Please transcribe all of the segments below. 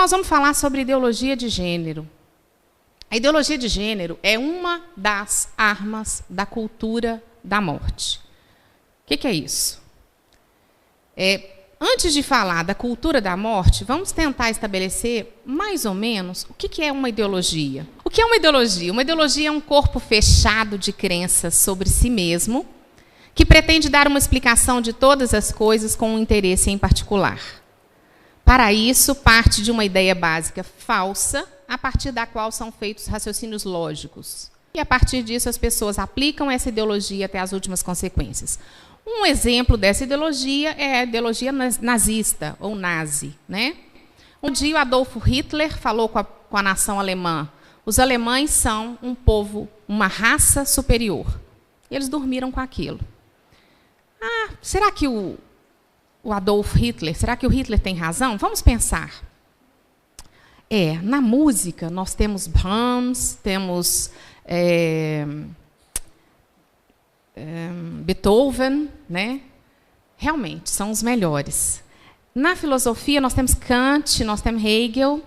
nós vamos falar sobre ideologia de gênero. A ideologia de gênero é uma das armas da cultura da morte. O que é isso? Antes de falar da cultura da morte, vamos tentar estabelecer, mais ou menos, o que é uma ideologia. O que é uma ideologia? Uma ideologia é um corpo fechado de crenças sobre si mesmo, que pretende dar uma explicação de todas as coisas com um interesse em particular. Para isso, parte de uma ideia básica falsa, a partir da qual são feitos raciocínios lógicos. E, a partir disso, as pessoas aplicam essa ideologia até as últimas consequências. Um exemplo dessa ideologia é a ideologia nazista, ou nazi. Né? Um dia, o Adolf Hitler falou com a nação alemã: os alemães são um povo, uma raça superior. E eles dormiram com aquilo. Será que o Adolf Hitler, será que o Hitler tem razão? Vamos pensar. Na música, nós temos Brahms, temos Beethoven, né? Realmente, são os melhores. Na filosofia, nós temos Kant, nós temos Hegel.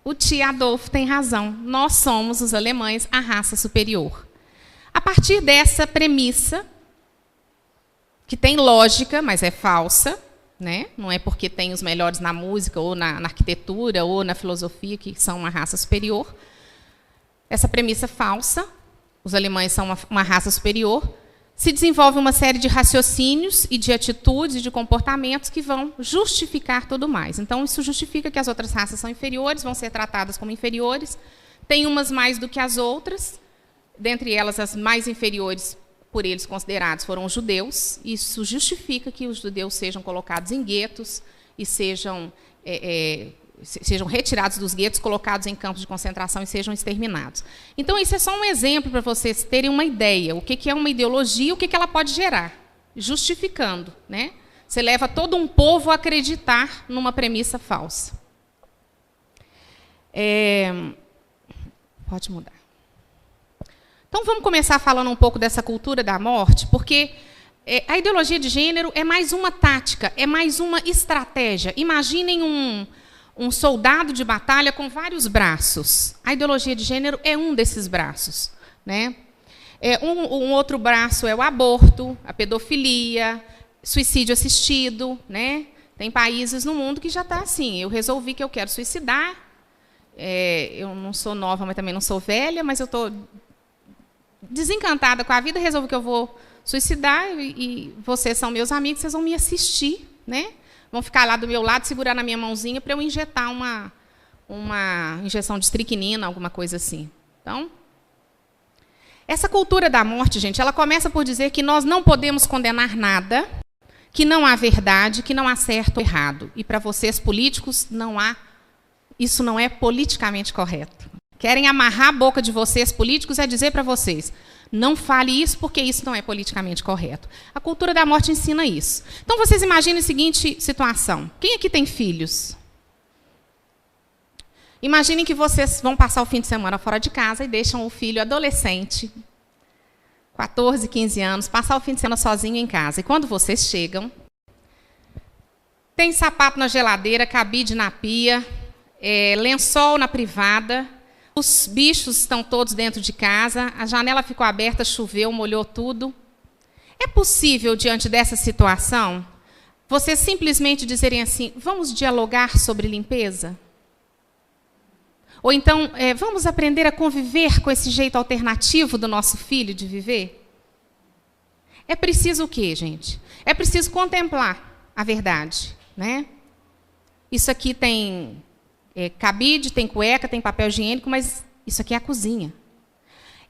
O tio Adolf tem razão. Nós somos, os alemães, a raça superior. A partir dessa premissa, que tem lógica, mas é falsa, né? Não é porque tem os melhores na música, ou na arquitetura, ou na filosofia, que são uma raça superior. Essa premissa falsa, os alemães são uma raça superior, se desenvolve uma série de raciocínios e de atitudes e de comportamentos que vão justificar tudo mais. Então, isso justifica que as outras raças são inferiores, vão ser tratadas como inferiores, tem umas mais do que as outras, dentre elas as mais inferiores, por eles considerados, foram os judeus. Isso justifica que os judeus sejam colocados em guetos e sejam retirados dos guetos, colocados em campos de concentração e sejam exterminados. Então, isso é só um exemplo para vocês terem uma ideia. O que é uma ideologia e o que ela pode gerar, justificando. Né? Você leva todo um povo a acreditar numa premissa falsa. Pode mudar. Então, vamos começar falando um pouco dessa cultura da morte, porque a ideologia de gênero é mais uma tática, é mais uma estratégia. Imaginem um soldado de batalha com vários braços. A ideologia de gênero é um desses braços. Né? Um outro braço é o aborto, a pedofilia, suicídio assistido. Né? Tem países no mundo que já está assim: eu resolvi que eu quero suicidar, eu não sou nova, mas também não sou velha, mas eu estou desencantada com a vida, resolvo que eu vou suicidar e vocês são meus amigos, vocês vão me assistir, né? Vão ficar lá do meu lado, segurar na minha mãozinha para eu injetar uma injeção de estricnina, alguma coisa assim. Então, essa cultura da morte, gente, ela começa por dizer que nós não podemos condenar nada, que não há verdade, que não há certo ou errado. E para vocês políticos, isso não é politicamente correto. Querem amarrar a boca de vocês, políticos, é dizer para vocês: não fale isso porque isso não é politicamente correto. A cultura da morte ensina isso. Então, vocês imaginem a seguinte situação. Quem aqui tem filhos? Imaginem que vocês vão passar o fim de semana fora de casa e deixam o filho adolescente, 14, 15 anos, passar o fim de semana sozinho em casa. E quando vocês chegam, tem sapato na geladeira, cabide na pia, lençol na privada. Os bichos estão todos dentro de casa, a janela ficou aberta, choveu, molhou tudo. É possível, diante dessa situação, vocês simplesmente dizerem assim: vamos dialogar sobre limpeza? Ou então, vamos aprender a conviver com esse jeito alternativo do nosso filho de viver? É preciso o quê, gente? É preciso contemplar a verdade. Né? Isso aqui tem cabide, tem cueca, tem papel higiênico, mas isso aqui é a cozinha.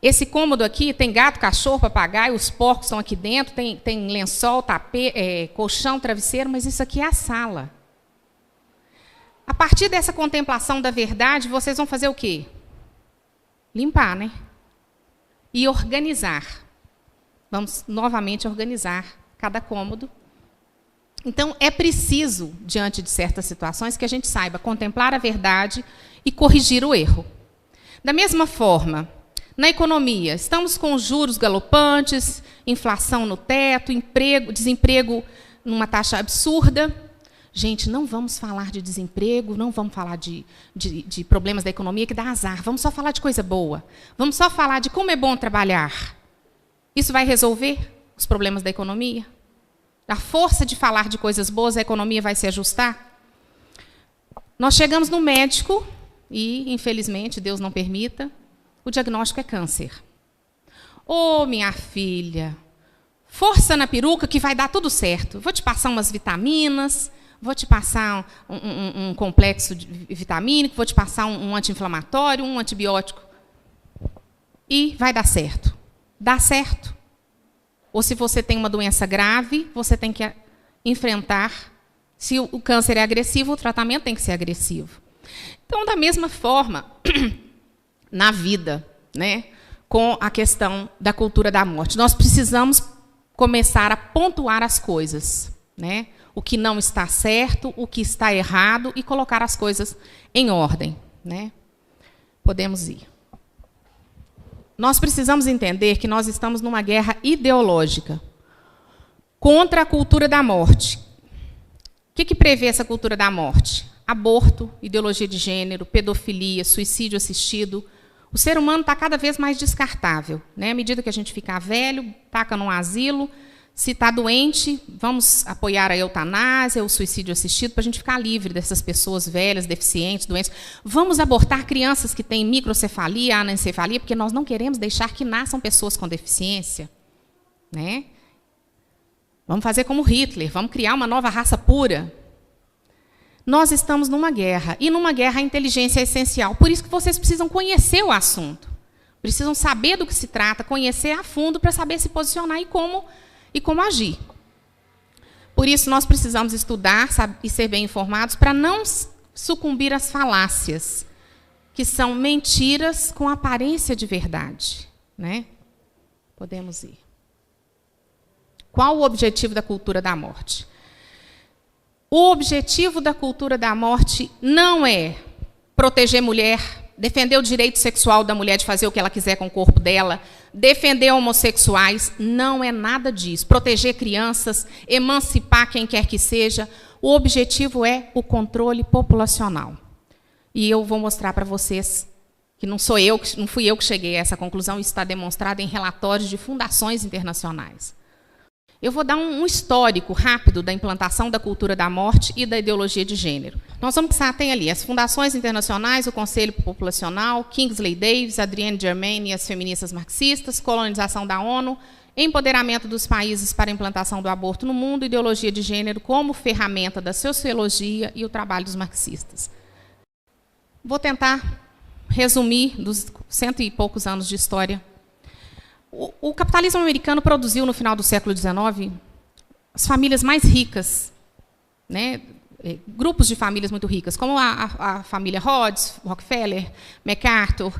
Esse cômodo aqui tem gato, cachorro, papagaio, os porcos estão aqui dentro, tem lençol, tapete, colchão, travesseiro, mas isso aqui é a sala. A partir dessa contemplação da verdade, vocês vão fazer o quê? Limpar, né? E organizar. Vamos novamente organizar cada cômodo. Então, é preciso, diante de certas situações, que a gente saiba contemplar a verdade e corrigir o erro. Da mesma forma, na economia, estamos com juros galopantes, inflação no teto, desemprego numa taxa absurda. Gente, não vamos falar de desemprego, não vamos falar de problemas da economia que dá azar. Vamos só falar de coisa boa. Vamos só falar de como é bom trabalhar. Isso vai resolver os problemas da economia? A força de falar de coisas boas, a economia vai se ajustar? Nós chegamos no médico e, infelizmente, Deus não permita, o diagnóstico é câncer. Ô, minha filha, força na peruca que vai dar tudo certo. Vou te passar umas vitaminas, vou te passar um complexo vitamínico, vou te passar um anti-inflamatório, um antibiótico. E vai dar certo. Dá certo. Ou se você tem uma doença grave, você tem que enfrentar. Se o câncer é agressivo, o tratamento tem que ser agressivo. Então, da mesma forma, na vida, né, com a questão da cultura da morte, nós precisamos começar a pontuar as coisas, né? O que não está certo, o que está errado, e colocar as coisas em ordem, né? Podemos ir. Nós precisamos entender que nós estamos numa guerra ideológica contra a cultura da morte. O que prevê essa cultura da morte? Aborto, ideologia de gênero, pedofilia, suicídio assistido. O ser humano está cada vez mais descartável, né? À medida que a gente ficar velho, taca num asilo. Se está doente, vamos apoiar a eutanásia, o suicídio assistido, para a gente ficar livre dessas pessoas velhas, deficientes, doentes. Vamos abortar crianças que têm microcefalia, anencefalia, porque nós não queremos deixar que nasçam pessoas com deficiência, né? Vamos fazer como Hitler, vamos criar uma nova raça pura. Nós estamos numa guerra, e numa guerra a inteligência é essencial. Por isso que vocês precisam conhecer o assunto. Precisam saber do que se trata, conhecer a fundo para saber se posicionar e como agir. Por isso, nós precisamos estudar e ser bem informados para não sucumbir às falácias, que são mentiras com aparência de verdade, né? Podemos ir. Qual o objetivo da cultura da morte? O objetivo da cultura da morte não é proteger a mulher, defender o direito sexual da mulher de fazer o que ela quiser com o corpo dela, defender homossexuais, não é nada disso. Proteger crianças, emancipar quem quer que seja. O objetivo é o controle populacional. E eu vou mostrar para vocês que não fui eu que cheguei a essa conclusão, isso está demonstrado em relatórios de fundações internacionais. Eu vou dar um histórico rápido da implantação da cultura da morte e da ideologia de gênero. Nós vamos pensar, tem ali as fundações internacionais, o Conselho Populacional, Kingsley Davis, Adrienne Germain e as feministas marxistas, colonização da ONU, empoderamento dos países para a implantação do aborto no mundo, ideologia de gênero como ferramenta da sociologia e o trabalho dos marxistas. Vou tentar resumir dos 100 e poucos anos de história. O capitalismo americano produziu, no final do século XIX, as famílias mais ricas, né? Grupos de famílias muito ricas, como a família Rhodes, Rockefeller, MacArthur,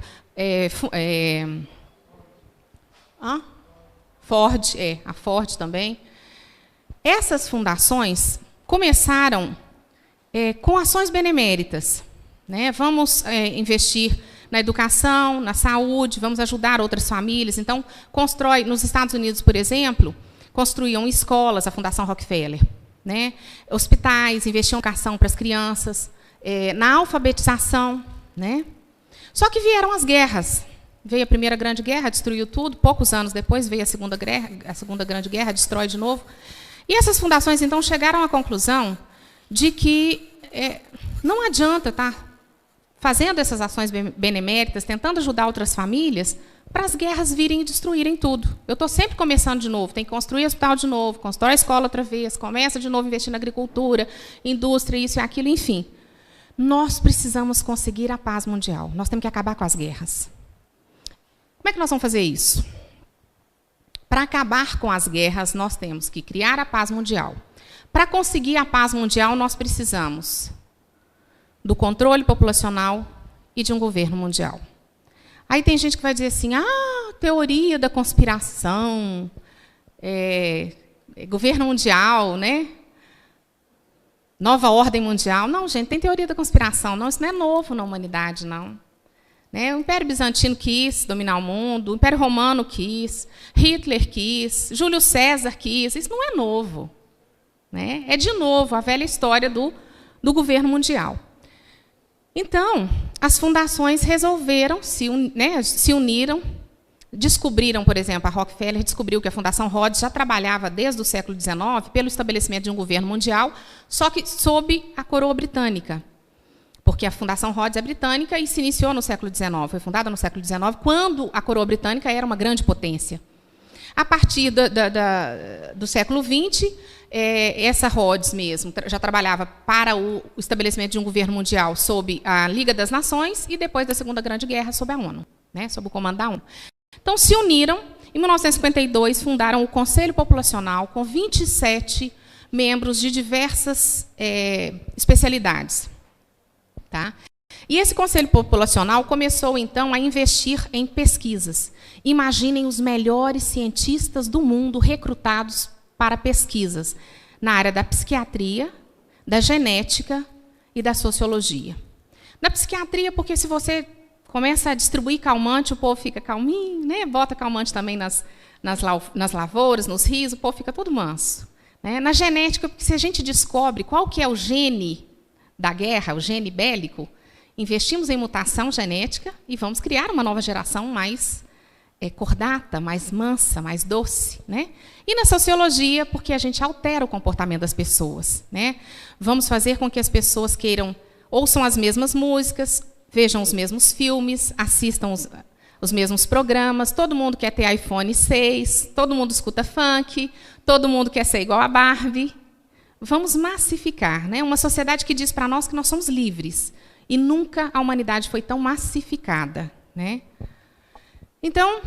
Ford, a Ford também. Essas fundações começaram com ações beneméritas, né? Vamos investir na educação, na saúde, vamos ajudar outras famílias. Então, nos Estados Unidos, por exemplo, construíam escolas, a Fundação Rockefeller, né? Hospitais, investiam em educação para as crianças, na alfabetização, né? Só que vieram as guerras. Veio a Primeira Grande Guerra, destruiu tudo. Poucos anos depois veio a Segunda Grande Guerra, destrói de novo. E essas fundações, então, chegaram à conclusão de que não adianta estar fazendo essas ações beneméritas, tentando ajudar outras famílias, para as guerras virem e destruírem tudo. Eu estou sempre começando de novo, tem que construir hospital de novo, constrói a escola outra vez, começa de novo a investir na agricultura, indústria, isso e aquilo, enfim. Nós precisamos conseguir a paz mundial, nós temos que acabar com as guerras. Como é que nós vamos fazer isso? Para acabar com as guerras, nós temos que criar a paz mundial. Para conseguir a paz mundial, nós precisamos do controle populacional e de um governo mundial. Aí tem gente que vai dizer assim, teoria da conspiração, governo mundial, né? Nova ordem mundial. Não, gente, tem teoria da conspiração. Não, isso não é novo na humanidade, não. Né? O Império Bizantino quis dominar o mundo, o Império Romano quis, Hitler quis, Júlio César quis. Isso não é novo. né? É, de novo, a velha história do governo mundial. Então, as fundações resolveram, se uniram, descobriram, por exemplo, a Rockefeller descobriu que a Fundação Rhodes já trabalhava desde o século XIX pelo estabelecimento de um governo mundial, só que sob a coroa britânica. Porque a Fundação Rhodes é britânica e se iniciou no século XIX, foi fundada no século XIX, quando a coroa britânica era uma grande potência. A partir do século XX, essa Rhodes mesmo já trabalhava para o estabelecimento de um governo mundial sob a Liga das Nações e, depois da Segunda Grande Guerra, sob a ONU, né, sob o comando da ONU. Então, se uniram, em 1952, fundaram o Conselho Populacional, com 27 membros de diversas especialidades. Tá? E esse Conselho Populacional começou, então, a investir em pesquisas. Imaginem os melhores cientistas do mundo recrutados para pesquisas na área da psiquiatria, da genética e da sociologia. Na psiquiatria, porque se você começa a distribuir calmante, o povo fica calminho, né? Bota calmante também nas lavouras, nos rios, o povo fica todo manso. Né? Na genética, porque se a gente descobre qual que é o gene da guerra, o gene bélico, investimos em mutação genética e vamos criar uma nova geração mais cordata, mais mansa, mais doce. Né? E na sociologia, porque a gente altera o comportamento das pessoas. Né? Vamos fazer com que as pessoas ouçam as mesmas músicas, vejam os mesmos filmes, assistam os mesmos programas, todo mundo quer ter iPhone 6, todo mundo escuta funk, todo mundo quer ser igual a Barbie. Vamos massificar, né? Uma sociedade que diz para nós que nós somos livres. E nunca a humanidade foi tão massificada. Né? Então,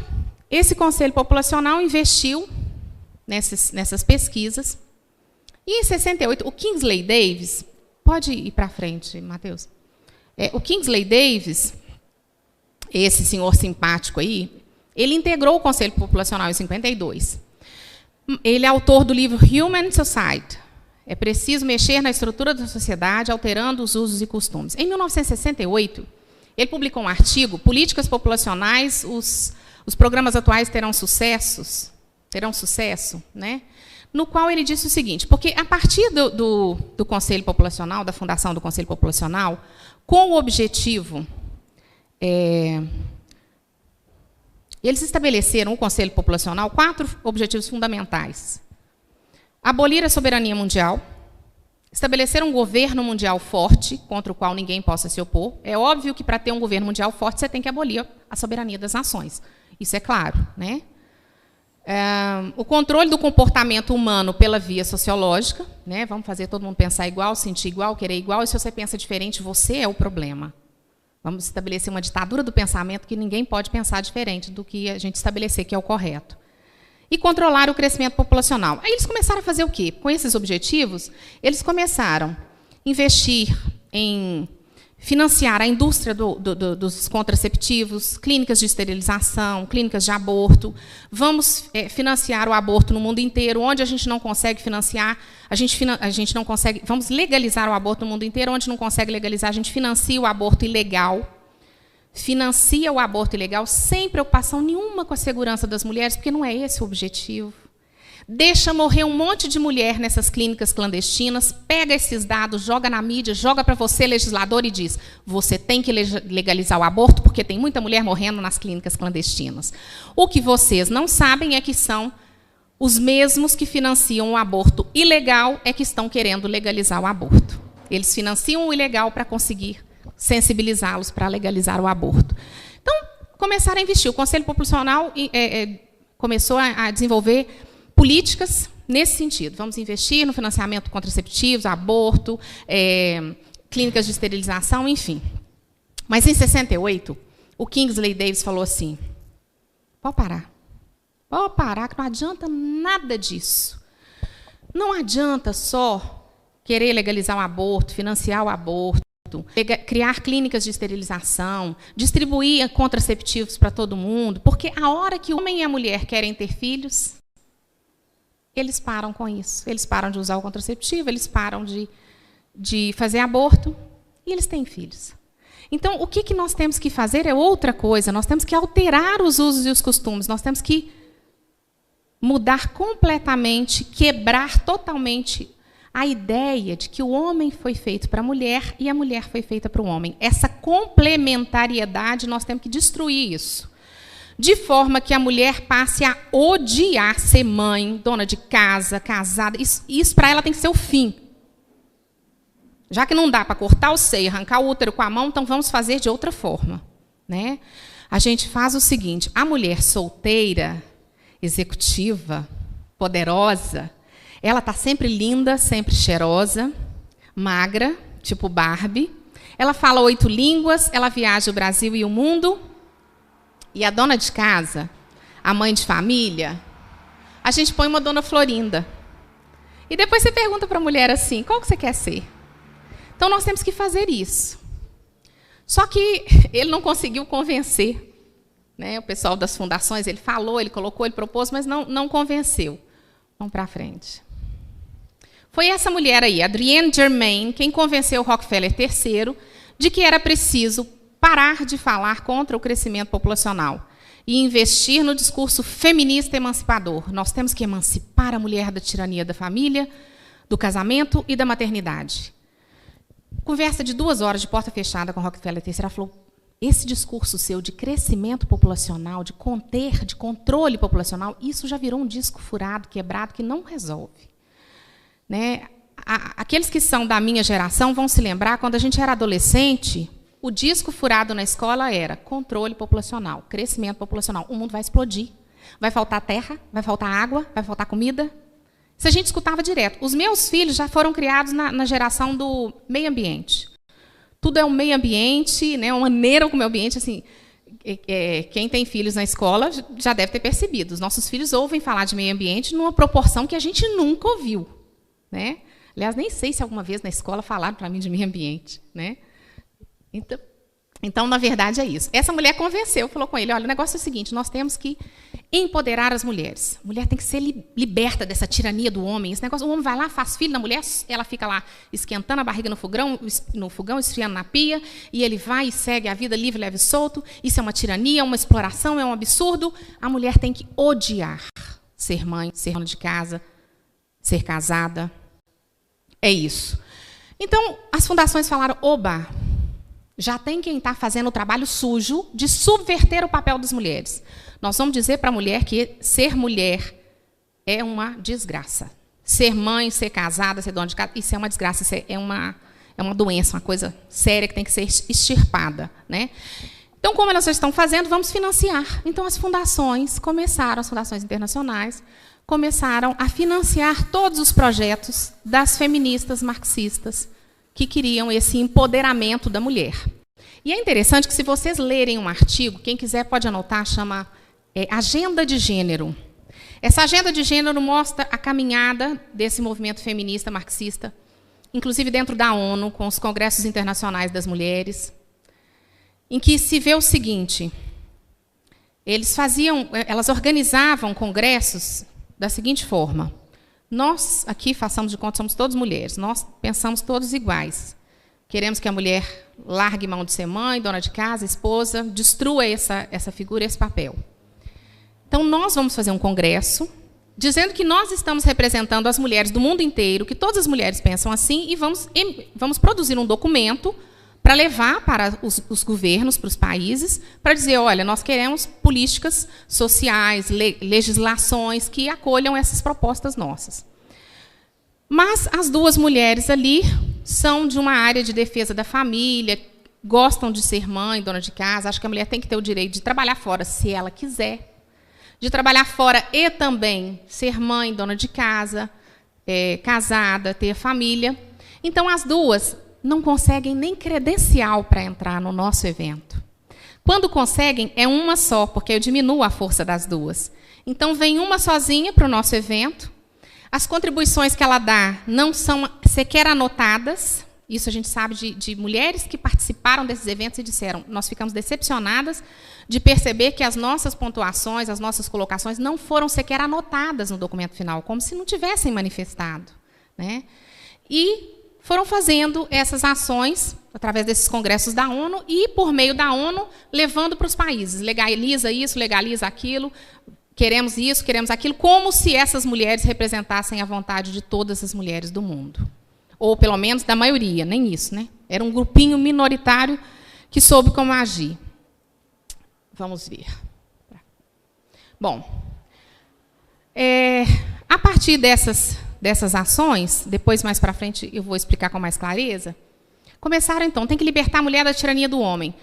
esse Conselho Populacional investiu nessas pesquisas. E, em 68, o Kingsley Davis... Pode ir para frente, Matheus. O Kingsley Davis, esse senhor simpático aí, ele integrou o Conselho Populacional em 52. Ele é autor do livro Human Society. É preciso mexer na estrutura da sociedade, alterando os usos e costumes. Em 1968, ele publicou um artigo, Políticas Populacionais, os programas atuais terão sucesso, né? No qual ele disse o seguinte, porque a partir do Conselho Populacional, da fundação do Conselho Populacional, com o objetivo, eles estabeleceram, o Conselho Populacional, 4 objetivos fundamentais. Abolir a soberania mundial, estabelecer um governo mundial forte, contra o qual ninguém possa se opor. É óbvio que, para ter um governo mundial forte, você tem que abolir a soberania das nações. Isso é claro. Né? O controle do comportamento humano pela via sociológica. Né? Vamos fazer todo mundo pensar igual, sentir igual, querer igual. E se você pensa diferente, você é o problema. Vamos estabelecer uma ditadura do pensamento que ninguém pode pensar diferente do que a gente estabelecer que é o correto. E controlar o crescimento populacional. Aí eles começaram a fazer o quê? Com esses objetivos, eles começaram a investir em financiar a indústria dos contraceptivos, clínicas de esterilização, clínicas de aborto. Vamos financiar o aborto no mundo inteiro. Onde a gente não consegue financiar, a gente não consegue. Vamos legalizar o aborto no mundo inteiro. Onde não consegue legalizar, a gente financia o aborto ilegal. Financia o aborto ilegal sem preocupação nenhuma com a segurança das mulheres, porque não é esse o objetivo. Deixa morrer um monte de mulher nessas clínicas clandestinas, pega esses dados, joga na mídia, joga para você, legislador, e diz, você tem que legalizar o aborto, porque tem muita mulher morrendo nas clínicas clandestinas. O que vocês não sabem é que são os mesmos que financiam o aborto ilegal é que estão querendo legalizar o aborto. Eles financiam o ilegal para conseguir sensibilizá-los para legalizar o aborto. Então, começaram a investir. O Conselho Populacional começou a desenvolver políticas nesse sentido. Vamos investir no financiamento de contraceptivos, aborto, clínicas de esterilização, enfim. Mas, em 68, o Kingsley Davis falou assim, pode parar, que não adianta nada disso. Não adianta só querer legalizar o aborto, financiar o aborto, criar clínicas de esterilização, distribuir contraceptivos para todo mundo, porque a hora que o homem e a mulher querem ter filhos, eles param com isso. Eles param de usar o contraceptivo, eles param de fazer aborto e eles têm filhos. Então, o que nós temos que fazer é outra coisa. Nós temos que alterar os usos e os costumes. Nós temos que mudar completamente, quebrar totalmente a ideia de que o homem foi feito para a mulher e a mulher foi feita para o homem. Essa complementariedade, nós temos que destruir isso. De forma que a mulher passe a odiar ser mãe, dona de casa, casada. Isso para ela tem que ser o fim. Já que não dá para cortar o seio, arrancar o útero com a mão, então vamos fazer de outra forma, né? A gente faz o seguinte, a mulher solteira, executiva, poderosa, ela está sempre linda, sempre cheirosa, magra, tipo Barbie. Ela fala 8 línguas, ela viaja o Brasil e o mundo. E a dona de casa, a mãe de família, a gente põe uma dona Florinda. E depois você pergunta para a mulher assim, qual que você quer ser? Então, nós temos que fazer isso. Só que ele não conseguiu convencer, né? O pessoal das fundações, ele falou, ele colocou, ele propôs, mas não convenceu. Vamos para frente. Foi essa mulher aí, Adrienne Germain, quem convenceu Rockefeller III de que era preciso parar de falar contra o crescimento populacional e investir no discurso feminista emancipador. Nós temos que emancipar a mulher da tirania da família, do casamento e da maternidade. Conversa de 2 horas de porta fechada com Rockefeller III, ela falou, esse discurso seu de crescimento populacional, de controle populacional, isso já virou um disco furado, quebrado, que não resolve. Né? Aqueles que são da minha geração vão se lembrar, quando a gente era adolescente, o disco furado na escola era controle populacional, crescimento populacional. O mundo vai explodir, vai faltar terra, vai faltar água, vai faltar comida. Isso a gente escutava direto. Os meus filhos já foram criados na geração do meio ambiente. Tudo é um meio ambiente, né, uma maneira como é o ambiente. Assim, quem tem filhos na escola já deve ter percebido. Os nossos filhos ouvem falar de meio ambiente numa proporção que a gente nunca ouviu. Né? Aliás, nem sei se alguma vez na escola falaram para mim de meio ambiente. Né? Então, na verdade, é isso. Essa mulher convenceu, falou com ele, olha, o negócio é o seguinte, nós temos que empoderar as mulheres. A mulher tem que ser liberta dessa tirania do homem. Esse negócio, o homem vai lá, faz filho na mulher, ela fica lá esquentando a barriga no fogão, esfriando na pia, e ele vai e segue a vida livre, leve e solto. Isso é uma tirania, uma exploração, é um absurdo. A mulher tem que odiar ser mãe, ser dona de casa, ser casada. É isso. Então, as fundações falaram, oba, já tem quem está fazendo o trabalho sujo de subverter o papel das mulheres. Nós vamos dizer para a mulher que ser mulher é uma desgraça. Ser mãe, ser casada, ser dona de casa, isso é uma desgraça, isso é uma doença, uma coisa séria que tem que ser extirpada. Né? Então, como elas já estão fazendo, vamos financiar. Então, as fundações internacionais, começaram a financiar todos os projetos das feministas marxistas, que queriam esse empoderamento da mulher. E é interessante que, se vocês lerem um artigo, quem quiser pode anotar, chama Agenda de Gênero. Essa agenda de gênero mostra a caminhada desse movimento feminista marxista, inclusive dentro da ONU, com os congressos internacionais das mulheres, em que se vê o seguinte, elas organizavam congressos da seguinte forma, nós aqui, façamos de conta, somos todas mulheres, nós pensamos todos iguais. Queremos que a mulher largue mão de ser mãe, dona de casa, esposa, destrua essa figura, esse papel. Então, nós vamos fazer um congresso, dizendo que nós estamos representando as mulheres do mundo inteiro, que todas as mulheres pensam assim, e vamos produzir um documento para levar para os governos, para os países, para dizer, olha, nós queremos políticas sociais, legislações que acolham essas propostas nossas. Mas as 2 mulheres ali são de uma área de defesa da família, gostam de ser mãe, dona de casa, acham que a mulher tem que ter o direito de trabalhar fora, se ela quiser, de trabalhar fora e também ser mãe, dona de casa, casada, ter família. Então, as 2 não conseguem nem credencial para entrar no nosso evento. Quando conseguem, é uma só, porque eu diminuo a força das 2. Então, vem uma sozinha para o nosso evento. As contribuições que ela dá não são sequer anotadas. Isso a gente sabe de mulheres que participaram desses eventos e disseram, nós ficamos decepcionadas de perceber que as nossas pontuações, as nossas colocações não foram sequer anotadas no documento final, como se não tivessem manifestado. Né? E foram fazendo essas ações através desses congressos da ONU e, por meio da ONU, levando para os países. Legaliza isso, legaliza aquilo, queremos isso, queremos aquilo, como se essas mulheres representassem a vontade de todas as mulheres do mundo. Ou, pelo menos, da maioria, nem isso, né? Era um grupinho minoritário que soube como agir. Vamos ver. Bom, a partir dessas ações, depois, mais para frente, eu vou explicar com mais clareza, começaram, então, tem que libertar a mulher da tirania do homem.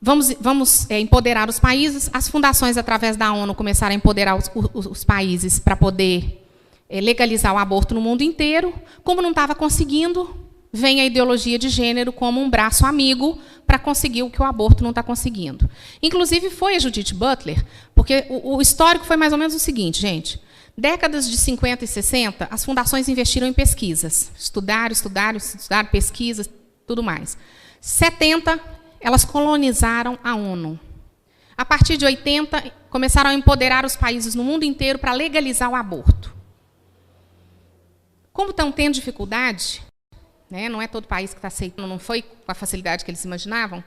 Vamos empoderar os países. As fundações, através da ONU, começaram a empoderar os países para poder legalizar o aborto no mundo inteiro. Como não estava conseguindo, vem a ideologia de gênero como um braço amigo para conseguir o que o aborto não está conseguindo. Inclusive, foi a Judith Butler, porque o histórico foi mais ou menos o seguinte, gente. Décadas de 50 e 60, as fundações investiram em pesquisas. Estudaram, pesquisas, tudo mais. 70, elas colonizaram a ONU. A partir de 80, começaram a empoderar os países no mundo inteiro para legalizar o aborto. Como estão tendo dificuldade, né, não é todo país que está aceitando, não foi com a facilidade que eles imaginavam,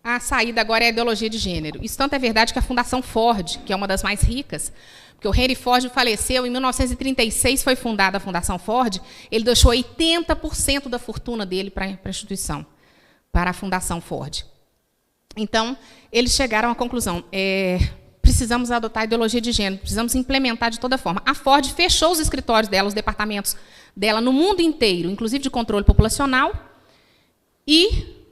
a saída agora é a ideologia de gênero. Isso tanto é verdade que a Fundação Ford, que é uma das mais ricas, porque o Henry Ford faleceu, em 1936 foi fundada a Fundação Ford, ele deixou 80% da fortuna dele para a instituição, para a Fundação Ford. Então, eles chegaram à conclusão, precisamos adotar a ideologia de gênero, precisamos implementar de toda forma. A Ford fechou os escritórios dela, os departamentos dela no mundo inteiro, inclusive de controle populacional, e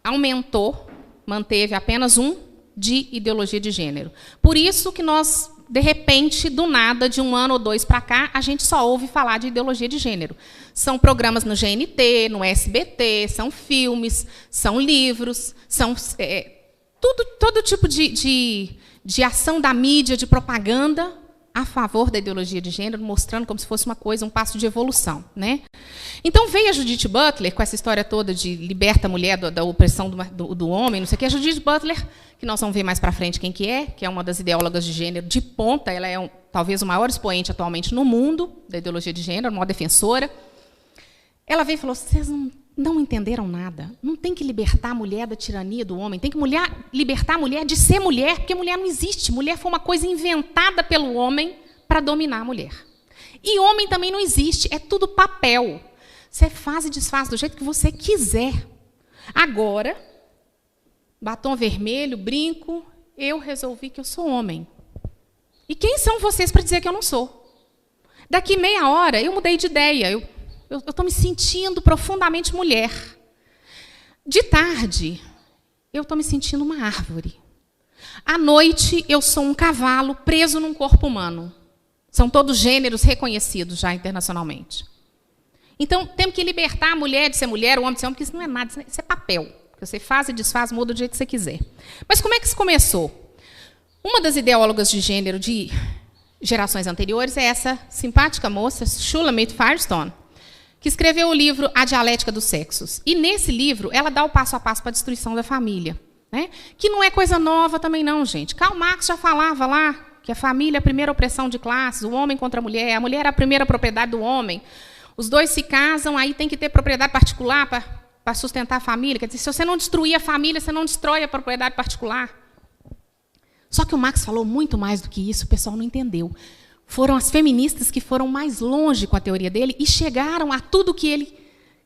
aumentou, manteve apenas um de ideologia de gênero. Por isso que nós, de repente, do nada, de um ano ou dois para cá, a gente só ouve falar de ideologia de gênero. São programas no GNT, no SBT, são filmes, são livros, são todo tipo de ação da mídia, de propaganda a favor da ideologia de gênero, mostrando como se fosse uma coisa, um passo de evolução, né? Então, veio a Judith Butler, com essa história toda de liberta a mulher da opressão do homem, não sei o quê. A Judith Butler, que nós vamos ver mais para frente quem que é uma das ideólogas de gênero de ponta, ela é talvez o maior expoente atualmente no mundo da ideologia de gênero, a maior defensora. Ela veio e falou, vocês não entenderam nada. Não tem que libertar a mulher da tirania do homem, tem que libertar a mulher de ser mulher, porque mulher não existe. Mulher foi uma coisa inventada pelo homem para dominar a mulher. E homem também não existe, é tudo papel. Você faz e desfaz do jeito que você quiser. Agora, batom vermelho, brinco, eu resolvi que eu sou homem. E quem são vocês para dizer que eu não sou? Daqui meia hora, eu mudei de ideia, eu estou me sentindo profundamente mulher. De tarde, eu estou me sentindo uma árvore. À noite, eu sou um cavalo preso num corpo humano. São todos gêneros reconhecidos já internacionalmente. Então, temos que libertar a mulher de ser mulher, o homem de ser homem, porque isso não é nada, isso é papel. Que você faz e desfaz, muda do jeito que você quiser. Mas como é que isso começou? Uma das ideólogas de gênero de gerações anteriores é essa simpática moça, Shulamit Firestone, que escreveu o livro A Dialética dos Sexos. E, nesse livro, ela dá o passo a passo para a destruição da família. Né? Que não é coisa nova também, não, gente. Karl Marx já falava lá que a família é a primeira opressão de classes, o homem contra a mulher é a primeira propriedade do homem. Os dois se casam, aí tem que ter propriedade particular para sustentar a família. Quer dizer, se você não destruir a família, você não destrói a propriedade particular. Só que o Marx falou muito mais do que isso, o pessoal não entendeu. Foram as feministas que foram mais longe com a teoria dele e chegaram a tudo que ele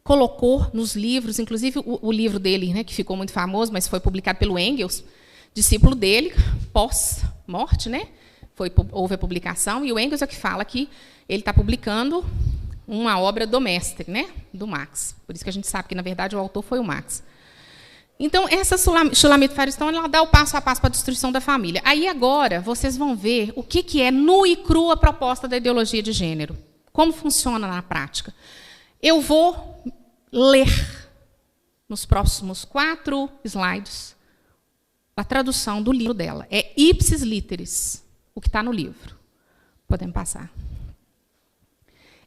colocou nos livros, inclusive o livro dele, né, que ficou muito famoso, mas foi publicado pelo Engels, discípulo dele, pós-morte, né? Houve a publicação, e o Engels é que fala que ele está publicando uma obra do mestre, né, do Marx. Por isso que a gente sabe que, na verdade, o autor foi o Marx. Então, essa Shulamit Firestone, ela dá o passo a passo para a destruição da família. Aí, agora, vocês vão ver o que é nua e crua a proposta da ideologia de gênero. Como funciona na prática. Eu vou ler, nos próximos 4 slides, a tradução do livro dela. É ipsis literis, o que está no livro. Podemos passar.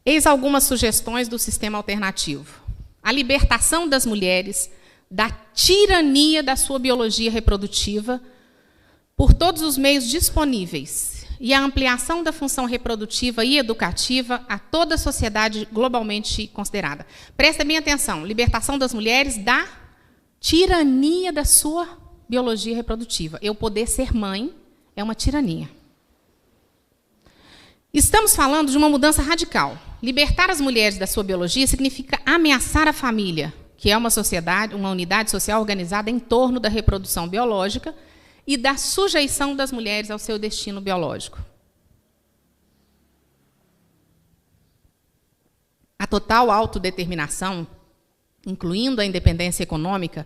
Eis algumas sugestões do sistema alternativo. A libertação das mulheres da tirania da sua biologia reprodutiva por todos os meios disponíveis e a ampliação da função reprodutiva e educativa a toda a sociedade globalmente considerada. Prestem bem atenção, libertação das mulheres da tirania da sua biologia reprodutiva. Eu poder ser mãe é uma tirania. Estamos falando de uma mudança radical. Libertar as mulheres da sua biologia significa ameaçar a família, que é uma sociedade, uma unidade social organizada em torno da reprodução biológica e da sujeição das mulheres ao seu destino biológico. A total autodeterminação, incluindo a independência econômica,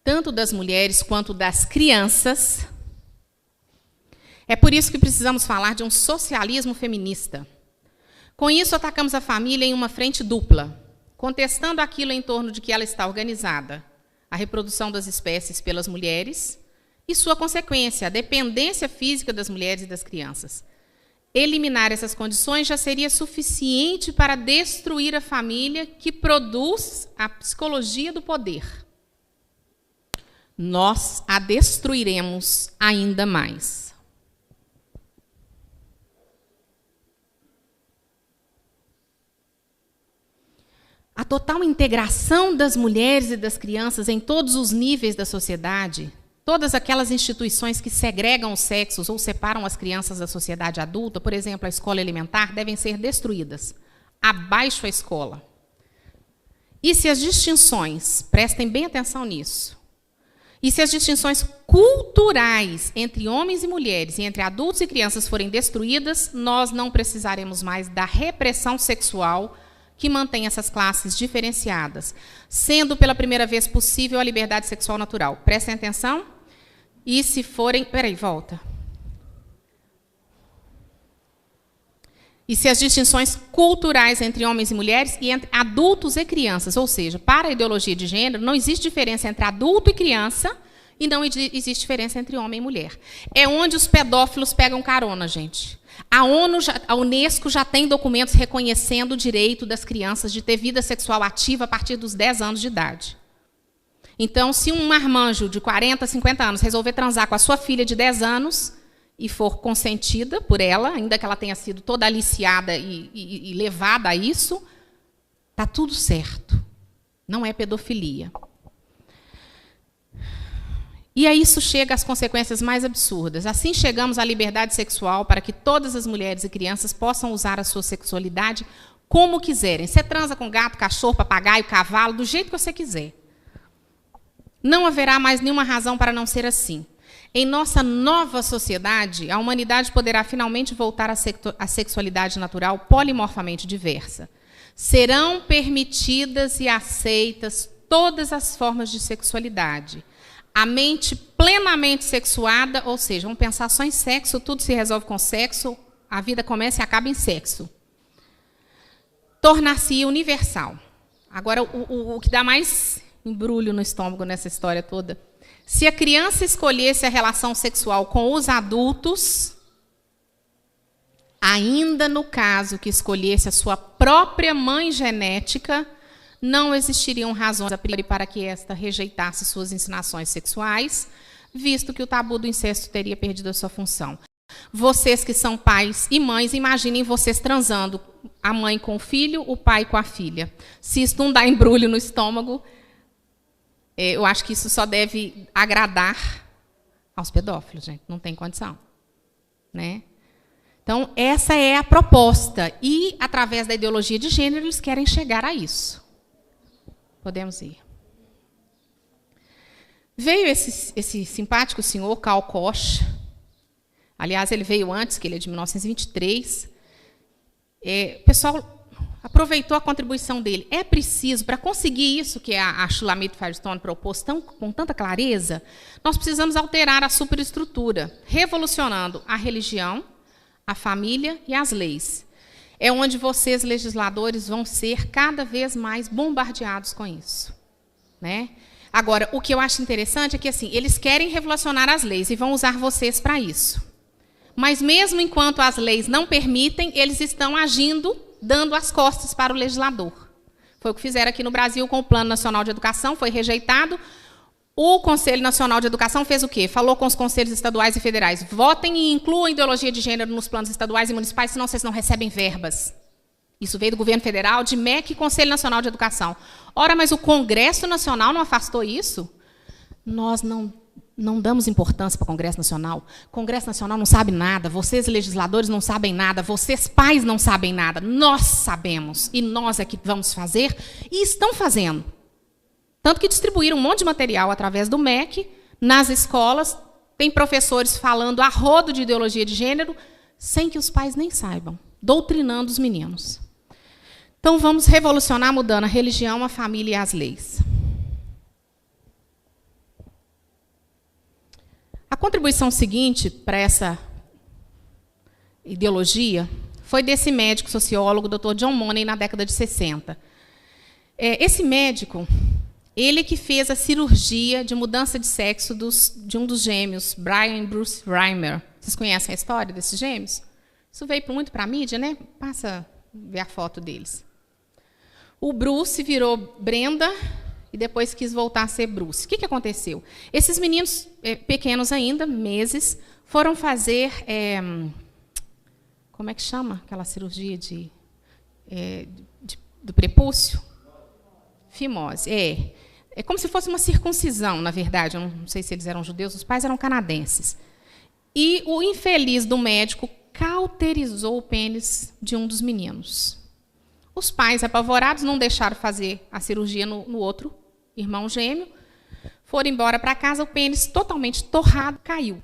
tanto das mulheres quanto das crianças. É por isso que precisamos falar de um socialismo feminista. Com isso, atacamos a família em uma frente dupla, contestando aquilo em torno de que ela está organizada, a reprodução das espécies pelas mulheres e sua consequência, a dependência física das mulheres e das crianças. Eliminar essas condições já seria suficiente para destruir a família que produz a psicologia do poder. Nós a destruiremos ainda mais. A total integração das mulheres e das crianças em todos os níveis da sociedade, todas aquelas instituições que segregam os sexos ou separam as crianças da sociedade adulta, por exemplo, a escola elementar, devem ser destruídas. Abaixo a escola. E se as distinções, prestem bem atenção nisso, e se as distinções culturais entre homens e mulheres e entre adultos e crianças forem destruídas, nós não precisaremos mais da repressão sexual que mantém essas classes diferenciadas, sendo pela primeira vez possível a liberdade sexual natural. Prestem atenção. E se forem... Peraí, volta. E se as distinções culturais entre homens e mulheres e entre adultos e crianças, ou seja, para a ideologia de gênero, não existe diferença entre adulto e criança e não existe diferença entre homem e mulher. É onde os pedófilos pegam carona, gente. A Unesco já tem documentos reconhecendo o direito das crianças de ter vida sexual ativa a partir dos 10 anos de idade. Então, se um marmanjo de 40, 50 anos resolver transar com a sua filha de 10 anos e for consentida por ela, ainda que ela tenha sido toda aliciada e levada a isso, está tudo certo. Não é pedofilia. E a isso chega às consequências mais absurdas. Assim chegamos à liberdade sexual para que todas as mulheres e crianças possam usar a sua sexualidade como quiserem. Você transa com gato, cachorro, papagaio, cavalo, do jeito que você quiser. Não haverá mais nenhuma razão para não ser assim. Em nossa nova sociedade, a humanidade poderá finalmente voltar à sexualidade natural polimorfamente diversa. Serão permitidas e aceitas todas as formas de sexualidade. A mente plenamente sexuada, ou seja, vamos pensar só em sexo, tudo se resolve com sexo, a vida começa e acaba em sexo. Tornar-se universal. Agora, o que dá mais embrulho no estômago nessa história toda. Se a criança escolhesse a relação sexual com os adultos, ainda no caso que escolhesse a sua própria mãe genética, não existiriam razões a priori para que esta rejeitasse suas ensinações sexuais, visto que o tabu do incesto teria perdido a sua função. Vocês que são pais e mães, imaginem vocês transando, a mãe com o filho, o pai com a filha. Se isso não dá embrulho no estômago, eu acho que isso só deve agradar aos pedófilos, gente. Não tem condição. Né? Então, essa é a proposta. E, através da ideologia de gênero, eles querem chegar a isso. Podemos ir. Veio esse simpático senhor, Karl Koch. Aliás, ele veio antes, que ele é de 1923. O pessoal aproveitou a contribuição dele. É preciso, para conseguir isso que a Shulamit Firestone propôs com tanta clareza, nós precisamos alterar a superestrutura, revolucionando a religião, a família e as leis. É onde vocês, legisladores, vão ser cada vez mais bombardeados com isso. Né? Agora, o que eu acho interessante é que assim, eles querem revolucionar as leis e vão usar vocês para isso. Mas, mesmo enquanto as leis não permitem, eles estão agindo, dando as costas para o legislador. Foi o que fizeram aqui no Brasil com o Plano Nacional de Educação, foi rejeitado. O Conselho Nacional de Educação fez o quê? Falou com os conselhos estaduais e federais. Votem e incluam a ideologia de gênero nos planos estaduais e municipais, senão vocês não recebem verbas. Isso veio do governo federal, de MEC e Conselho Nacional de Educação. Ora, mas o Congresso Nacional não afastou isso? Nós não não damos importância para o Congresso Nacional. O Congresso Nacional não sabe nada, vocês, legisladores, não sabem nada, vocês, pais, não sabem nada. Nós sabemos, e nós é que vamos fazer, e estão fazendo. Tanto que distribuíram um monte de material através do MEC, nas escolas, tem professores falando a rodo de ideologia de gênero, sem que os pais nem saibam, doutrinando os meninos. Então, vamos revolucionar mudando a religião, a família e as leis. A contribuição seguinte para essa ideologia foi desse médico sociólogo, Dr. John Money, na década de 60. Esse médico, ele que fez a cirurgia de mudança de sexo de um dos gêmeos, Brian e Bruce Reimer. Vocês conhecem a história desses gêmeos? Isso veio muito para a mídia, né? Passa a ver a foto deles. O Bruce virou Brenda e depois quis voltar a ser Bruce. O que aconteceu? Esses meninos, pequenos ainda, meses, foram fazer... como é que chama aquela cirurgia do prepúcio? Fimose. É como se fosse uma circuncisão, na verdade. Eu não sei se eles eram judeus, os pais eram canadenses. E o infeliz do médico cauterizou o pênis de um dos meninos. Os pais, apavorados, não deixaram fazer a cirurgia no outro irmão gêmeo, foram embora para casa, o pênis totalmente torrado caiu.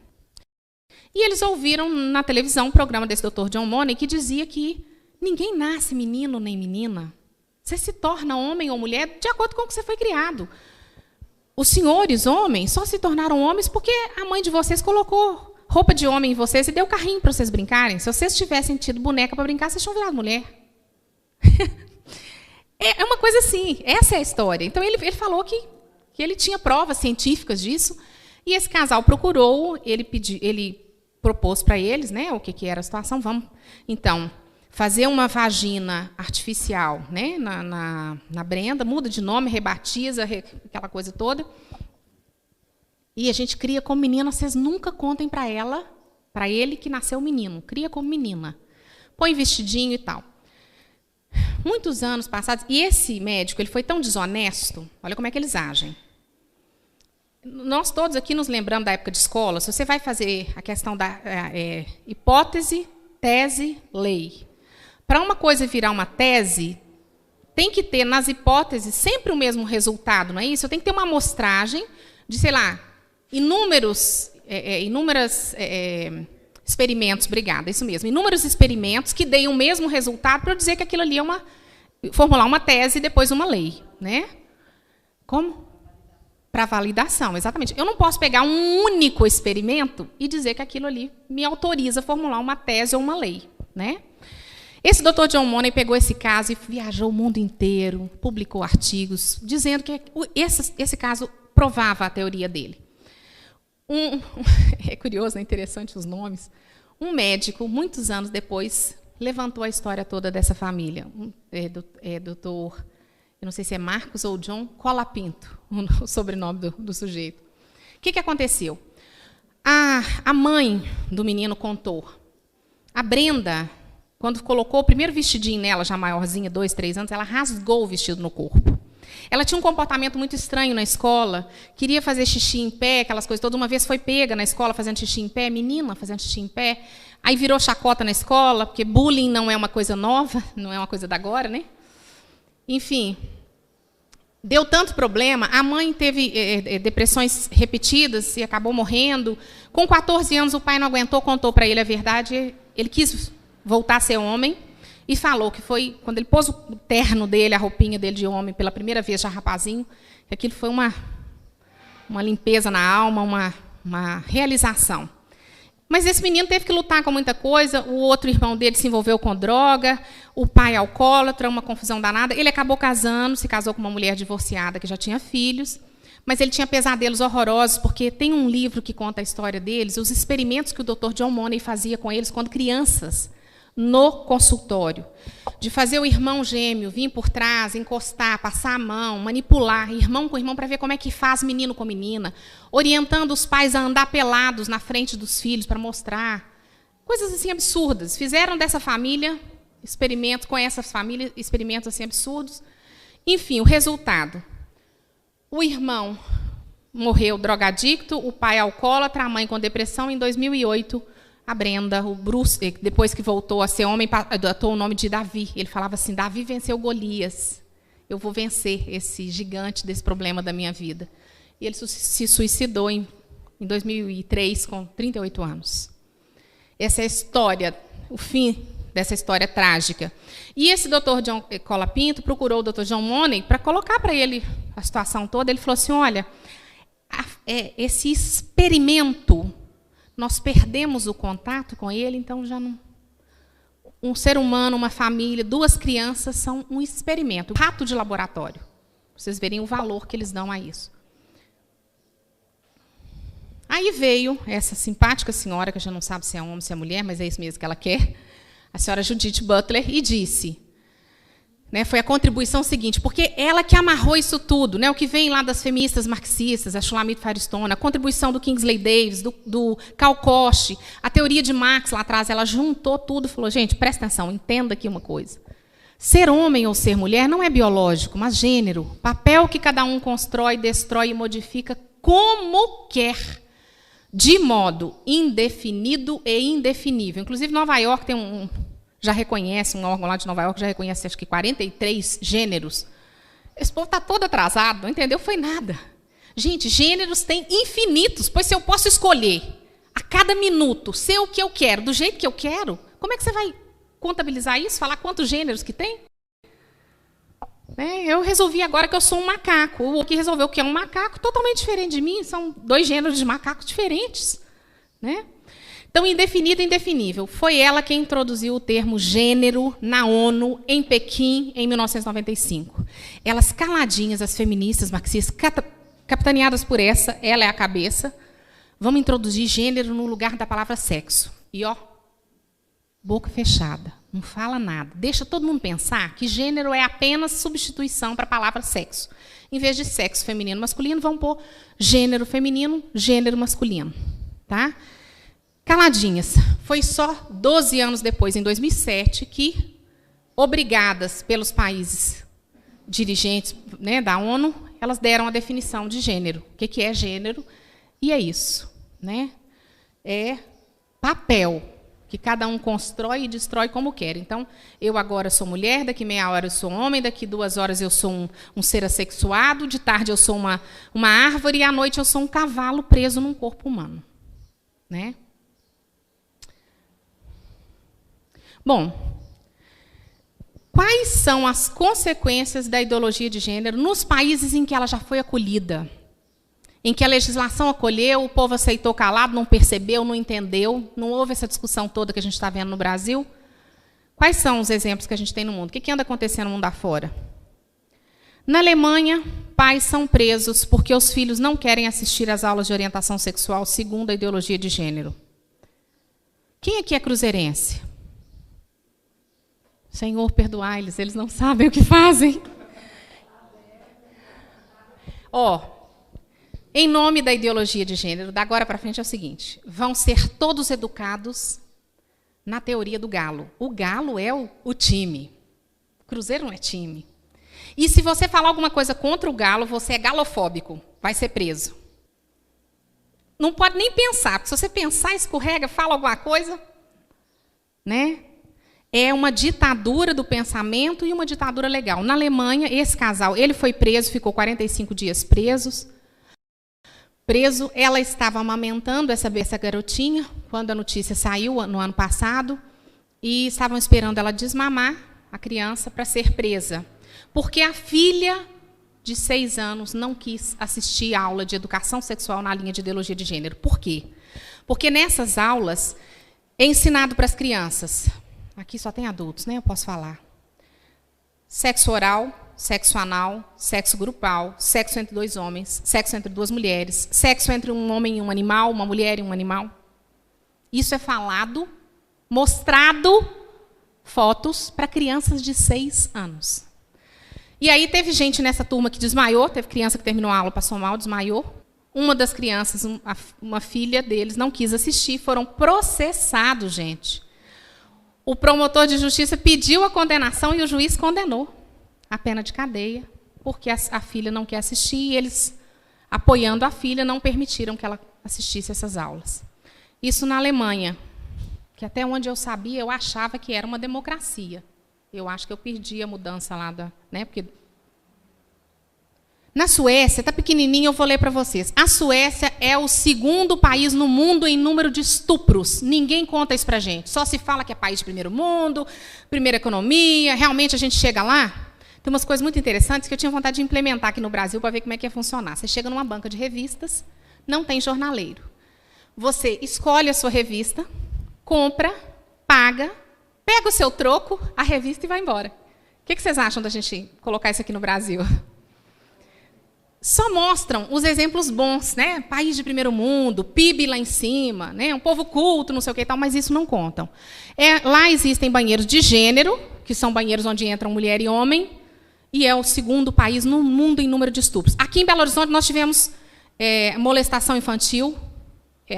E eles ouviram na televisão um programa desse Dr. John Money que dizia que ninguém nasce menino nem menina. Você se torna homem ou mulher de acordo com o que você foi criado. Os senhores homens só se tornaram homens porque a mãe de vocês colocou roupa de homem em vocês e deu carrinho para vocês brincarem. Se vocês tivessem tido boneca para brincar, vocês tinham virado mulher. É uma coisa assim, essa é a história. Então, ele falou que ele tinha provas científicas disso, e esse casal procurou, ele propôs para eles, né, o que era a situação. Vamos, então, fazer uma vagina artificial, né, na Brenda, muda de nome, rebatiza, aquela coisa toda, e a gente cria como menina, vocês nunca contem para ele que nasceu menino, cria como menina. Põe vestidinho e tal. Muitos anos passados, e esse médico ele foi tão desonesto, olha como é que eles agem. Nós todos aqui nos lembramos da época de escola, se você vai fazer a questão da hipótese, tese, lei. Para uma coisa virar uma tese, tem que ter nas hipóteses sempre o mesmo resultado, não é isso? Tem que ter uma amostragem de, sei lá, inúmeras experimentos, obrigada, isso mesmo. Inúmeros experimentos que deem o mesmo resultado para eu dizer que aquilo ali é formular uma tese e depois uma lei, né? Como? Para validação, exatamente. Eu não posso pegar um único experimento e dizer que aquilo ali me autoriza a formular uma tese ou uma lei, né? Esse Dr. John Money pegou esse caso e viajou o mundo inteiro, publicou artigos dizendo que esse caso provava a teoria dele. É curioso, é interessante os nomes. Um médico, muitos anos depois, levantou a história toda dessa família. Doutor, eu não sei se é Marcos ou John Colapinto, o sobrenome do sujeito. O que aconteceu? A mãe do menino contou. A Brenda, quando colocou o primeiro vestidinho nela, já maiorzinha, 2, 3 anos, ela rasgou o vestido no corpo. Ela tinha um comportamento muito estranho na escola, queria fazer xixi em pé, aquelas coisas. Toda uma vez foi pega na escola fazendo xixi em pé, menina fazendo xixi em pé. Aí virou chacota na escola, porque bullying não é uma coisa nova, não é uma coisa da agora, né? Enfim, deu tanto problema. A mãe teve depressões repetidas e acabou morrendo. Com 14 anos, o pai não aguentou, contou para ele a verdade. Ele quis voltar a ser homem. E falou que foi, quando ele pôs o terno dele, a roupinha dele de homem, pela primeira vez, já rapazinho, que aquilo foi uma limpeza na alma, uma realização. Mas esse menino teve que lutar com muita coisa, o outro irmão dele se envolveu com droga, o pai alcoólatra, uma confusão danada. Ele acabou casando, se casou com uma mulher divorciada que já tinha filhos, mas ele tinha pesadelos horrorosos, porque tem um livro que conta a história deles, os experimentos que o Dr. John Money fazia com eles quando crianças, no consultório, de fazer o irmão gêmeo vir por trás, encostar, passar a mão, manipular, irmão com irmão, para ver como é que faz menino com menina, orientando os pais a andar pelados na frente dos filhos para mostrar. Coisas assim absurdas. Fizeram dessa família experimentos, com essa família, experimentos assim absurdos. Enfim, o resultado. O irmão morreu drogadicto, o pai alcoólatra, a mãe com depressão. Em 2008, a Brenda, o Bruce, depois que voltou a ser homem, adotou o nome de Davi. Ele falava assim, Davi venceu Golias. Eu vou vencer esse gigante desse problema da minha vida. E ele se suicidou em 2003, com 38 anos. Essa é a história, o fim dessa história trágica. E esse doutor John Colapinto procurou o doutor John Money para colocar para ele a situação toda. Ele falou assim, olha, esse experimento, nós perdemos o contato com ele, então já não... Um ser humano, uma família, 2 crianças são um experimento, um rato de laboratório. Vocês verem o valor que eles dão a isso. Aí veio essa simpática senhora, que já não sabe se é homem, se é mulher, mas é isso mesmo que ela quer, a senhora Judith Butler, e disse, né, foi a contribuição seguinte, porque ela que amarrou isso tudo, né, o que vem lá das feministas marxistas, a Shulamit Firestone, a contribuição do Kingsley Davis, do Karl Koch, a teoria de Marx lá atrás, ela juntou tudo e falou, gente, presta atenção, entenda aqui uma coisa. Ser homem ou ser mulher não é biológico, mas gênero, papel que cada um constrói, destrói e modifica como quer, de modo indefinido e indefinível. Inclusive, Nova York tem já reconhece, um órgão lá de Nova York já reconhece, acho que 43 gêneros. Esse povo está todo atrasado, não entendeu? Foi nada. Gente, gêneros tem infinitos, pois se eu posso escolher a cada minuto ser o que eu quero, do jeito que eu quero, como é que você vai contabilizar isso? Falar quantos gêneros que tem? Eu resolvi agora que eu sou um macaco. O que resolveu que é um macaco totalmente diferente de mim. São 2 gêneros de macacos diferentes. Né? Então, indefinido e indefinível. Foi ela quem introduziu o termo gênero na ONU, em Pequim, em 1995. Elas caladinhas, as feministas marxistas, capitaneadas por ela é a cabeça, vamos introduzir gênero no lugar da palavra sexo. E, ó, boca fechada. Não fala nada. Deixa todo mundo pensar que gênero é apenas substituição para a palavra sexo. Em vez de sexo feminino masculino, vão pôr gênero feminino, gênero masculino. Tá? Caladinhas. Foi só 12 anos depois, em 2007, que, obrigadas pelos países dirigentes, né, da ONU, elas deram a definição de gênero. O que é gênero? E é isso. Né? É papel que cada um constrói e destrói como quer. Então, eu agora sou mulher, daqui meia hora eu sou homem, daqui 2 horas eu sou um ser assexuado, de tarde eu sou uma árvore e à noite eu sou um cavalo preso num corpo humano. Né? Bom, quais são as consequências da ideologia de gênero nos países em que ela já foi acolhida? Em que a legislação acolheu, o povo aceitou calado, não percebeu, não entendeu, não houve essa discussão toda que a gente está vendo no Brasil. Quais são os exemplos que a gente tem no mundo? O que anda acontecendo no mundo afora? Na Alemanha, pais são presos porque os filhos não querem assistir às aulas de orientação sexual segundo a ideologia de gênero. Quem aqui é cruzeirense? Senhor, perdoai-lhes, eles não sabem o que fazem. Em nome da ideologia de gênero, da agora para frente é o seguinte, vão ser todos educados na teoria do galo. O galo é o time. O Cruzeiro não é time. E se você falar alguma coisa contra o galo, você é galofóbico, vai ser preso. Não pode nem pensar, porque se você pensar, escorrega, fala alguma coisa, né? É uma ditadura do pensamento e uma ditadura legal. Na Alemanha, esse casal, ele foi preso, ficou 45 dias preso, ela estava amamentando essa garotinha, quando a notícia saiu no ano passado, e estavam esperando ela desmamar a criança para ser presa. Porque a filha de 6 anos não quis assistir a aula de educação sexual na linha de ideologia de gênero. Por quê? Porque nessas aulas é ensinado para as crianças, aqui só tem adultos, né? Eu posso falar. Sexo oral, sexo anal, sexo grupal, sexo entre 2 homens, sexo entre 2 mulheres, sexo entre um homem e um animal, uma mulher e um animal. Isso é falado, mostrado, fotos para crianças de 6 anos. E aí teve gente nessa turma que desmaiou, teve criança que terminou a aula, passou mal, desmaiou. Uma das crianças, uma filha deles, não quis assistir, foram processados, gente. O promotor de justiça pediu a condenação e o juiz condenou a pena de cadeia, porque a filha não quer assistir e eles apoiando a filha, não permitiram que ela assistisse essas aulas. Isso na Alemanha, que até onde eu sabia, eu achava que era uma democracia. Eu acho que eu perdi a mudança lá da... Porque na Suécia, está pequenininho, eu vou ler para vocês. A Suécia é o segundo país no mundo em número de estupros. Ninguém conta isso para a gente. Só se fala que é país de primeiro mundo, primeira economia. Realmente a gente chega lá. Tem umas coisas muito interessantes que eu tinha vontade de implementar aqui no Brasil para ver como é que ia funcionar. Você chega numa banca de revistas, não tem jornaleiro. Você escolhe a sua revista, compra, paga, pega o seu troco, a revista e vai embora. O que vocês acham da gente colocar isso aqui no Brasil? Só mostram os exemplos bons, né? País de primeiro mundo, PIB lá em cima, né? Um povo culto, não sei o que e tal, mas isso não contam. Lá existem banheiros de gênero, que são banheiros onde entram mulher e homem, e é o segundo país no mundo em número de estupros. Aqui em Belo Horizonte nós tivemos molestação infantil,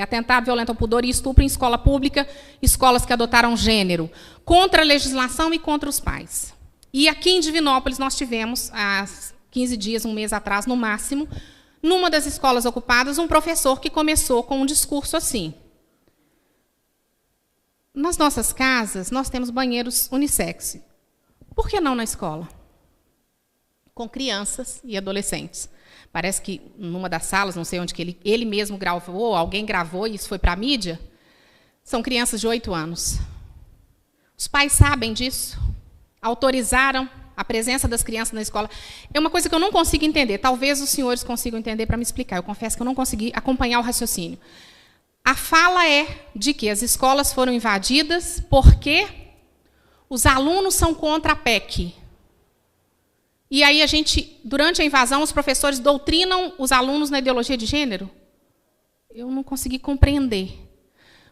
atentado violento ao pudor e estupro em escola pública, escolas que adotaram gênero, contra a legislação e contra os pais. E aqui em Divinópolis nós tivemos, há 15 dias, um mês atrás, no máximo, numa das escolas ocupadas, um professor que começou com um discurso assim. Nas nossas casas, nós temos banheiros unissex. Por que não na escola? Com crianças e adolescentes. Parece que numa das salas, não sei onde que ele mesmo gravou, alguém gravou e isso foi para a mídia, são crianças de 8 anos. Os pais sabem disso, autorizaram a presença das crianças na escola. É uma coisa que eu não consigo entender. Talvez os senhores consigam entender para me explicar. Eu confesso que eu não consegui acompanhar o raciocínio. A fala é de que as escolas foram invadidas porque os alunos são contra a PEC. E aí durante a invasão, os professores doutrinam os alunos na ideologia de gênero? Eu não consegui compreender.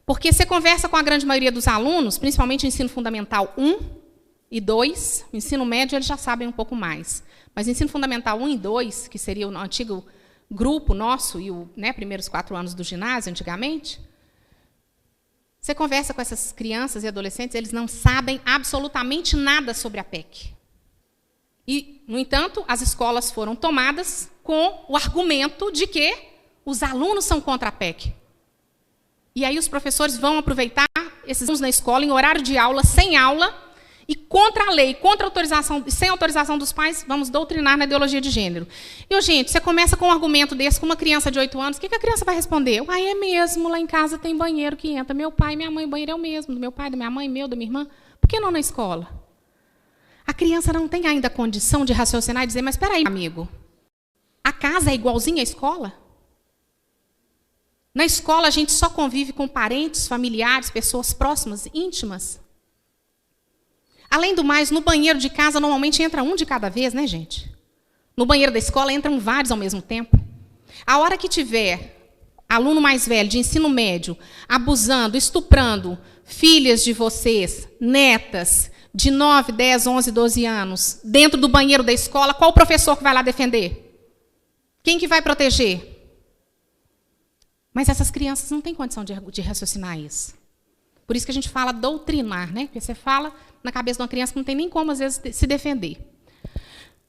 Porque você conversa com a grande maioria dos alunos, principalmente ensino fundamental 1 e 2, ensino médio eles já sabem um pouco mais. Mas ensino fundamental 1 e 2, que seria o antigo grupo nosso, e os primeiros 4 anos do ginásio, antigamente, você conversa com essas crianças e adolescentes, eles não sabem absolutamente nada sobre a PEC. E, no entanto, as escolas foram tomadas com o argumento de que os alunos são contra a PEC. E aí os professores vão aproveitar esses alunos na escola, em horário de aula, sem aula, e contra a lei, contra a autorização, sem autorização dos pais, vamos doutrinar na ideologia de gênero. E, gente, você começa com um argumento desse, com uma criança de 8 anos, o que a criança vai responder? É mesmo, lá em casa tem banheiro que entra. Meu pai e minha mãe, o banheiro é o mesmo, do meu pai, da minha mãe, meu, da minha irmã. Por que não na escola? A criança não tem ainda condição de raciocinar e dizer, mas espera aí, amigo, a casa é igualzinha à escola? Na escola a gente só convive com parentes, familiares, pessoas próximas, íntimas. Além do mais, no banheiro de casa normalmente entra um de cada vez, né, gente? No banheiro da escola entram vários ao mesmo tempo. A hora que tiver aluno mais velho, de ensino médio, abusando, estuprando filhas de vocês, netas, de 9, 10, 11, 12 anos, dentro do banheiro da escola, qual o professor que vai lá defender? Quem que vai proteger? Mas essas crianças não têm condição de raciocinar isso. Por isso que a gente fala doutrinar, né? Porque você fala na cabeça de uma criança que não tem nem como, às vezes, se defender.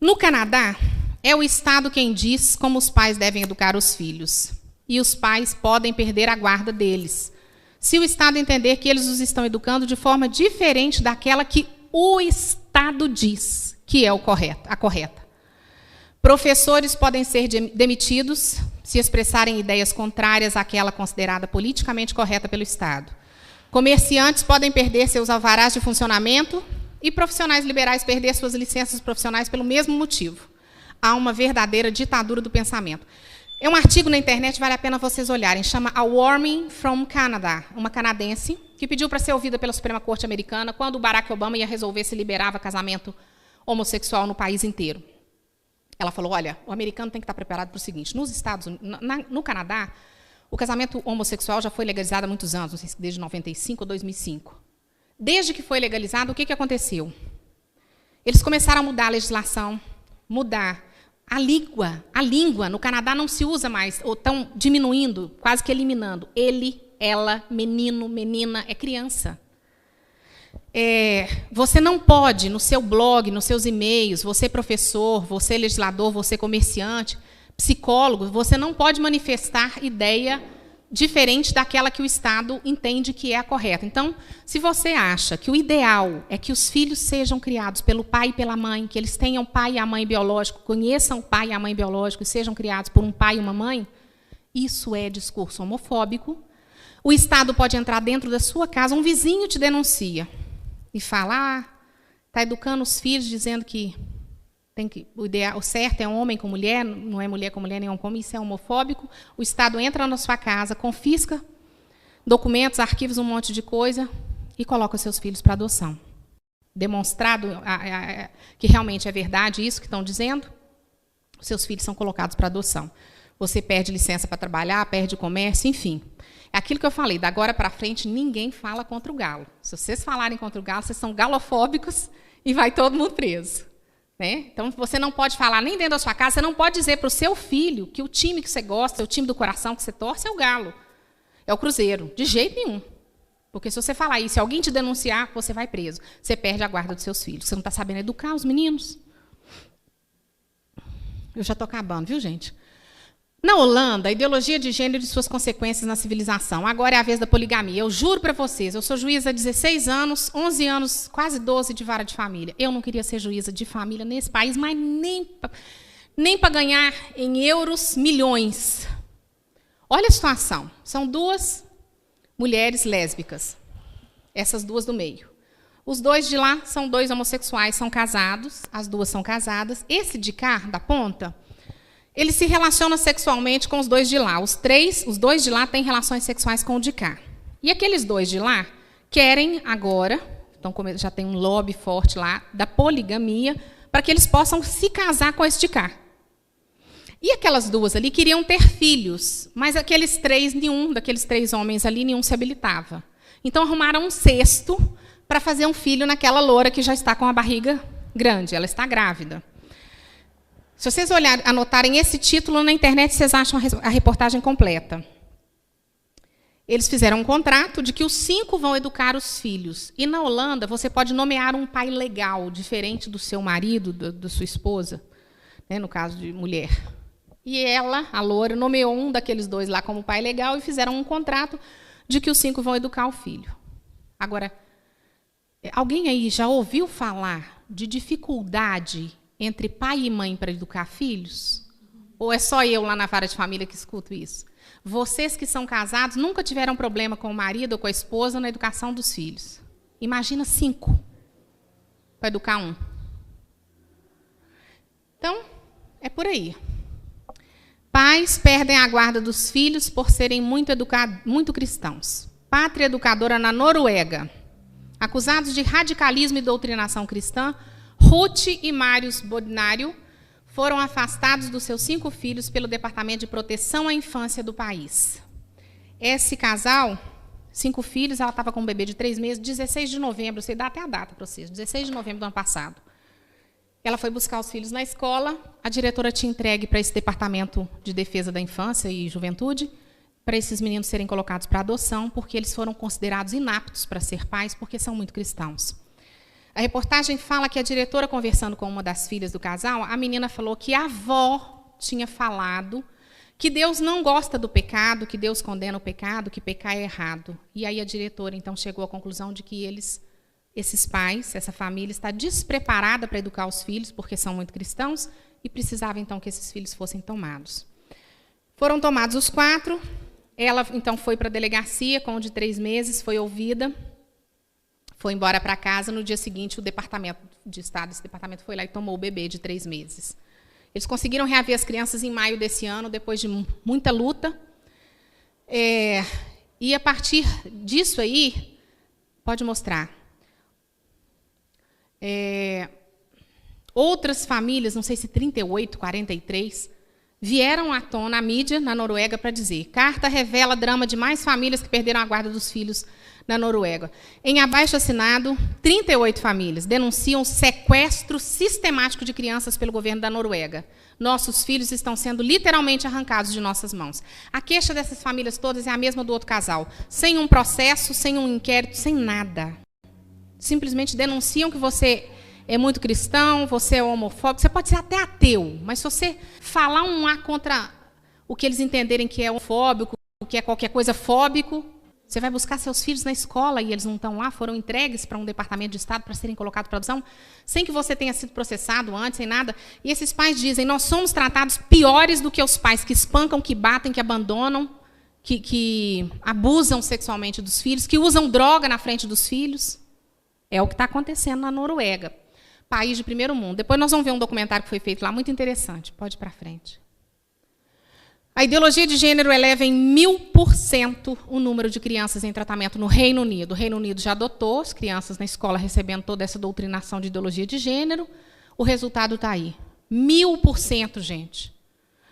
No Canadá, é o Estado quem diz como os pais devem educar os filhos. E os pais podem perder a guarda deles, se o Estado entender que eles os estão educando de forma diferente daquela que o Estado diz que é a correta. Professores podem ser demitidos se expressarem ideias contrárias àquela considerada politicamente correta pelo Estado. Comerciantes podem perder seus alvarás de funcionamento e profissionais liberais perder suas licenças profissionais pelo mesmo motivo. Há uma verdadeira ditadura do pensamento. É um artigo na internet, vale a pena vocês olharem, chama A Woman from Canada, uma canadense, que pediu para ser ouvida pela Suprema Corte americana quando o Barack Obama ia resolver se liberava casamento homossexual no país inteiro. Ela falou, olha, o americano tem que estar preparado para o seguinte, no Canadá, o casamento homossexual já foi legalizado há muitos anos, não sei se desde 95 ou 2005. Desde que foi legalizado, o que aconteceu? Eles começaram a mudar a legislação, mudar a língua. No Canadá não se usa mais, ou estão diminuindo, quase que eliminando. Ele, ela, menino, menina, é criança. Você não pode, no seu blog, nos seus e-mails, você professor, você legislador, você comerciante, psicólogo, você não pode manifestar ideia diferente daquela que o Estado entende que é a correta. Então, se você acha que o ideal é que os filhos sejam criados pelo pai e pela mãe, que eles tenham pai e a mãe biológico, conheçam o pai e a mãe biológico e sejam criados por um pai e uma mãe, isso é discurso homofóbico. O Estado pode entrar dentro da sua casa, um vizinho te denuncia e fala, está educando os filhos dizendo que o certo é homem com mulher, não é mulher com mulher, nem homem com homem, isso é homofóbico. O Estado entra na sua casa, confisca documentos, arquivos, um monte de coisa e coloca os seus filhos para adoção. Demonstrado que realmente é verdade isso que estão dizendo, os seus filhos são colocados para adoção. Você perde licença para trabalhar, perde o comércio, enfim. É aquilo que eu falei, da agora para frente ninguém fala contra o galo. Se vocês falarem contra o galo, vocês são galofóbicos e vai todo mundo preso. Né? Então, você não pode falar nem dentro da sua casa, você não pode dizer para o seu filho que o time que você gosta, o time do coração que você torce é o Galo, é o Cruzeiro, de jeito nenhum. Porque se você falar isso, se alguém te denunciar, você vai preso. Você perde a guarda dos seus filhos. Você não está sabendo educar os meninos. Eu já estou acabando, viu, gente? Na Holanda, a ideologia de gênero e suas consequências na civilização. Agora é a vez da poligamia. Eu juro para vocês, eu sou juíza há 16 anos, 11 anos, quase 12 de vara de família. Eu não queria ser juíza de família nesse país, mas nem para ganhar em euros milhões. Olha a situação. São duas mulheres lésbicas. Essas duas do meio. Os dois de lá são dois homossexuais, são casados. As duas são casadas. Esse de cá, da ponta, ele se relaciona sexualmente com os dois de lá. Os dois de lá têm relações sexuais com o de cá. E aqueles dois de lá querem agora, então já tem um lobby forte lá, da poligamia, para que eles possam se casar com esse de cá. E aquelas duas ali queriam ter filhos, mas aqueles três, nenhum daqueles três homens ali, nenhum se habilitava. Então arrumaram um cesto para fazer um filho naquela loura que já está com a barriga grande, ela está grávida. Se vocês anotarem esse título na internet, vocês acham a reportagem completa. Eles fizeram um contrato de que os 5 vão educar os filhos. E na Holanda, você pode nomear um pai legal, diferente do seu marido, da sua esposa, né, no caso de mulher. E ela, a loura, nomeou um daqueles dois lá como pai legal e fizeram um contrato de que os 5 vão educar o filho. Agora, alguém aí já ouviu falar de dificuldade entre pai e mãe para educar filhos? Ou é só eu lá na vara de família que escuto isso? Vocês que são casados nunca tiveram problema com o marido ou com a esposa na educação dos filhos. Imagina 5 para educar um. Então, é por aí. Pais perdem a guarda dos filhos por serem muito cristãos. Pátria educadora na Noruega. Acusados de radicalismo e doutrinação cristã, Ruth e Marius Bodnário foram afastados dos seus 5 filhos pelo Departamento de Proteção à Infância do país. Esse casal, 5 filhos, ela estava com um bebê de 3 meses, 16 de novembro, você dá até a data para vocês, 16 de novembro do ano passado. Ela foi buscar os filhos na escola, a diretora tinha entregue para esse Departamento de Defesa da Infância e Juventude, para esses meninos serem colocados para adoção, porque eles foram considerados inaptos para ser pais, porque são muito cristãos. A reportagem fala que a diretora, conversando com uma das filhas do casal, a menina falou que a avó tinha falado que Deus não gosta do pecado, que Deus condena o pecado, que pecar é errado. E aí a diretora, então, chegou à conclusão de que esses pais, essa família, está despreparada para educar os filhos, porque são muito cristãos, e precisava, então, que esses filhos fossem tomados. Foram tomados os 4, ela, então, foi para a delegacia, com o de 3 meses, foi ouvida, foi embora para casa. No dia seguinte, o Departamento de Estado, esse departamento foi lá e tomou o bebê de 3 meses. Eles conseguiram reaver as crianças em maio desse ano, depois de muita luta. E a partir disso aí, pode mostrar. Outras famílias, não sei se 38, 43, vieram à tona, à mídia, na Noruega, para dizer: carta revela drama de mais famílias que perderam a guarda dos filhos na Noruega. Em abaixo-assinado, 38 famílias denunciam sequestro sistemático de crianças pelo governo da Noruega. Nossos filhos estão sendo literalmente arrancados de nossas mãos. A queixa dessas famílias todas é a mesma do outro casal. Sem um processo, sem um inquérito, sem nada. Simplesmente denunciam que você é muito cristão, você é homofóbico, você pode ser até ateu, mas se você falar um A contra o que eles entenderem que é homofóbico, o que é qualquer coisa fóbico, você vai buscar seus filhos na escola e eles não estão lá, foram entregues para um departamento de Estado para serem colocados para adoção, sem que você tenha sido processado antes, sem nada. E esses pais dizem, nós somos tratados piores do que os pais que espancam, que batem, que abandonam, que abusam sexualmente dos filhos, que usam droga na frente dos filhos. É o que está acontecendo na Noruega, país de primeiro mundo. Depois nós vamos ver um documentário que foi feito lá, muito interessante. Pode ir para frente. A ideologia de gênero eleva em 1000% o número de crianças em tratamento no Reino Unido. O Reino Unido já adotou as crianças na escola recebendo toda essa doutrinação de ideologia de gênero. O resultado está aí. 1000%, gente.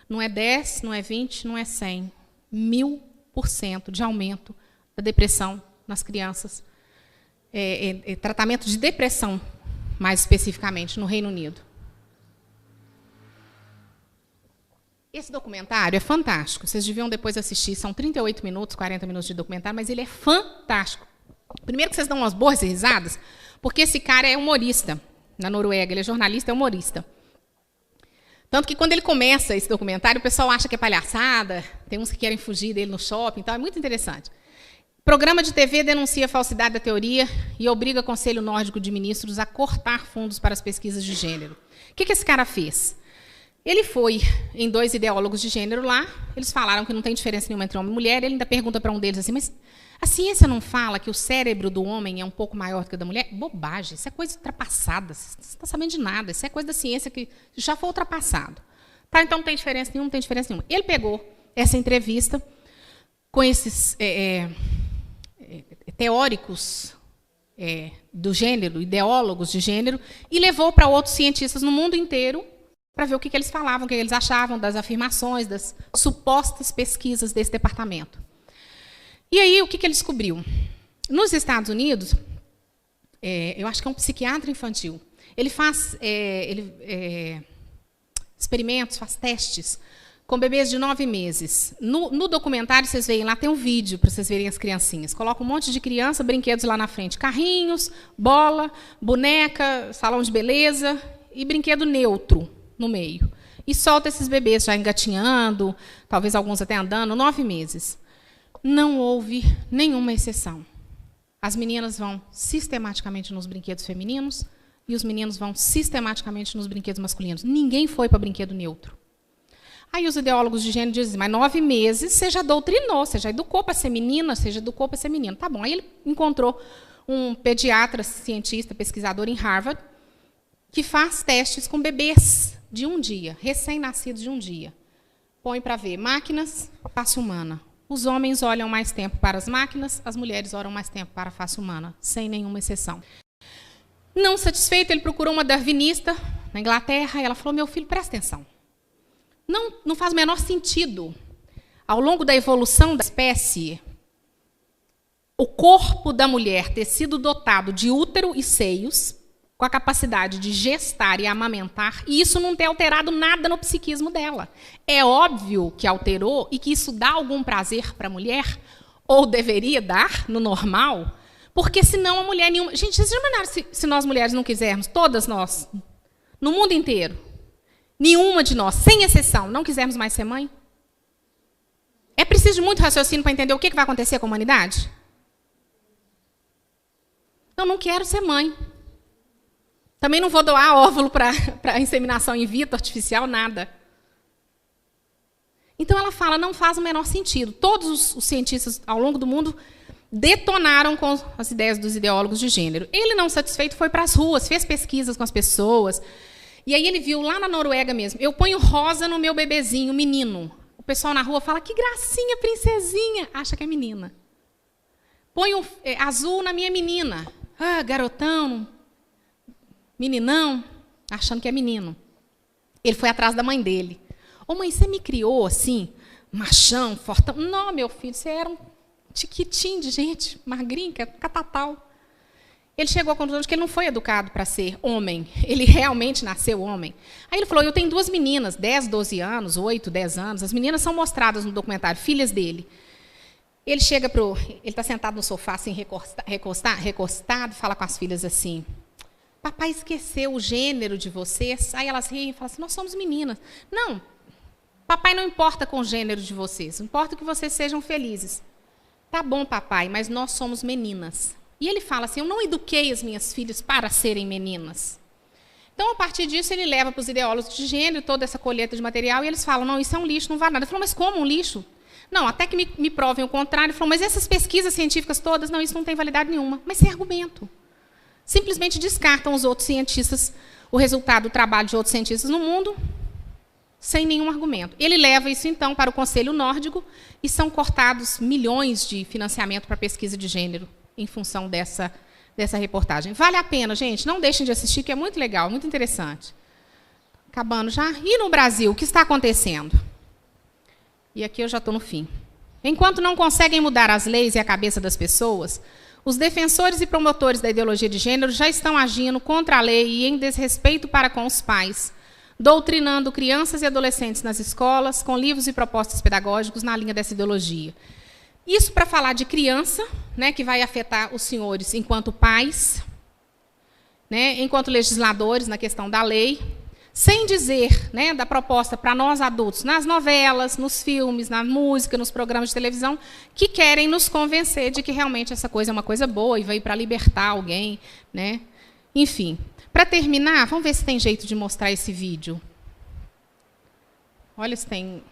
Não é 10, não é 20, não é 100. 1000% de aumento da depressão nas crianças. Tratamento de depressão, mais especificamente, no Reino Unido. Esse documentário é fantástico. Vocês deviam depois assistir. São 38 minutos, 40 minutos de documentário, mas ele é fantástico. Primeiro que vocês dão umas boas risadas, porque esse cara é humorista na Noruega. Ele é jornalista, é humorista. Tanto que quando ele começa esse documentário, o pessoal acha que é palhaçada, tem uns que querem fugir dele no shopping, então é muito interessante. Programa de TV denuncia a falsidade da teoria e obriga o Conselho Nórdico de Ministros a cortar fundos para as pesquisas de gênero. O que esse cara fez? Ele foi em 2 ideólogos de gênero lá, eles falaram que não tem diferença nenhuma entre homem e mulher, ele ainda pergunta para um deles assim, mas a ciência não fala que o cérebro do homem é um pouco maior do que o da mulher? Bobagem, isso é coisa ultrapassada, você não está sabendo de nada, isso é coisa da ciência que já foi ultrapassado. Tá, então não tem diferença nenhuma, não tem diferença nenhuma. Ele pegou essa entrevista com esses teóricos do gênero, ideólogos de gênero, e levou para outros cientistas no mundo inteiro para ver o que eles falavam, o que eles achavam das afirmações, das supostas pesquisas desse departamento. E aí, o que ele descobriu? Nos Estados Unidos, eu acho que é um psiquiatra infantil, ele faz experimentos, faz testes com bebês de 9 meses. No documentário, vocês veem lá, tem um vídeo para vocês verem as criancinhas. Coloca um monte de criança, brinquedos lá na frente. Carrinhos, bola, boneca, salão de beleza e brinquedo neutro no meio. E solta esses bebês já engatinhando, talvez alguns até andando, 9 meses. Não houve nenhuma exceção. As meninas vão sistematicamente nos brinquedos femininos e os meninos vão sistematicamente nos brinquedos masculinos. Ninguém foi para brinquedo neutro. Aí os ideólogos de gênero dizem, mas 9 meses você já doutrinou, você já educou para ser menina, você já educou para ser menino. Tá bom. Aí ele encontrou um pediatra, cientista, pesquisador em Harvard, que faz testes com bebês de um dia, recém-nascidos de um dia. Põe para ver máquinas, face humana. Os homens olham mais tempo para as máquinas, as mulheres olham mais tempo para a face humana, sem nenhuma exceção. Não satisfeito, ele procurou uma darwinista na Inglaterra, e ela falou, meu filho, presta atenção. Não faz o menor sentido, ao longo da evolução da espécie, o corpo da mulher ter sido dotado de útero e seios, com a capacidade de gestar e amamentar, e isso não ter alterado nada no psiquismo dela. É óbvio que alterou e que isso dá algum prazer para a mulher, ou deveria dar, no normal, porque senão a mulher nenhuma... Gente, vocês já imaginaram se nós mulheres não quisermos, todas nós, no mundo inteiro, nenhuma de nós, sem exceção, não quisermos mais ser mãe? É preciso de muito raciocínio para entender o que vai acontecer com a humanidade? Eu não quero ser mãe. Também não vou doar óvulo para inseminação in vitro, artificial, nada. Então, ela fala, não faz o menor sentido. Todos os cientistas ao longo do mundo detonaram com as ideias dos ideólogos de gênero. Ele, não satisfeito, foi para as ruas, fez pesquisas com as pessoas. E aí ele viu, lá na Noruega mesmo, eu ponho rosa no meu bebezinho, menino. O pessoal na rua fala, que gracinha, princesinha. Acha que é menina. Ponho azul na minha menina. Ah, garotão, meninão, achando que é menino. Ele foi atrás da mãe dele. Ô, mãe, você me criou assim, machão, fortão? Não, meu filho, você era um tiquitinho de gente, magrinho, catatal. Ele chegou à conclusão de que ele não foi educado para ser homem. Ele realmente nasceu homem. Aí ele falou, eu tenho 2 meninas, 10, 12 anos, 8, 10 anos. As meninas são mostradas no documentário, filhas dele. Ele chega ele está sentado no sofá, assim, recostado, fala com as filhas assim, papai esqueceu o gênero de vocês. Aí elas riem e falam assim, nós somos meninas. Não, papai não importa com o gênero de vocês, importa que vocês sejam felizes. Tá bom, papai, mas nós somos meninas. E ele fala assim, eu não eduquei as minhas filhas para serem meninas. Então, a partir disso, ele leva para os ideólogos de gênero toda essa colheita de material e eles falam, não, isso é um lixo, não vale nada. Ele falou, mas como um lixo? Não, até que me provem o contrário. Ele falou, mas essas pesquisas científicas todas, não, isso não tem validade nenhuma. Mas sem argumento. Simplesmente descartam os outros cientistas, o resultado do trabalho de outros cientistas no mundo, sem nenhum argumento. Ele leva isso, então, para o Conselho Nórdico e são cortados milhões de financiamento para pesquisa de gênero em função dessa reportagem. Vale a pena, gente, não deixem de assistir, que é muito legal, muito interessante. Acabando já. E no Brasil, o que está acontecendo? E aqui eu já estou no fim. Enquanto não conseguem mudar as leis e a cabeça das pessoas, os defensores e promotores da ideologia de gênero já estão agindo contra a lei e em desrespeito para com os pais, doutrinando crianças e adolescentes nas escolas, com livros e propostas pedagógicos na linha dessa ideologia. Isso para falar de criança, né, que vai afetar os senhores enquanto pais, né, enquanto legisladores na questão da lei, sem dizer, né, da proposta para nós adultos, nas novelas, nos filmes, na música, nos programas de televisão, que querem nos convencer de que realmente essa coisa é uma coisa boa e veio para libertar alguém, né? Enfim, para terminar, vamos ver se tem jeito de mostrar esse vídeo. Olha se tem...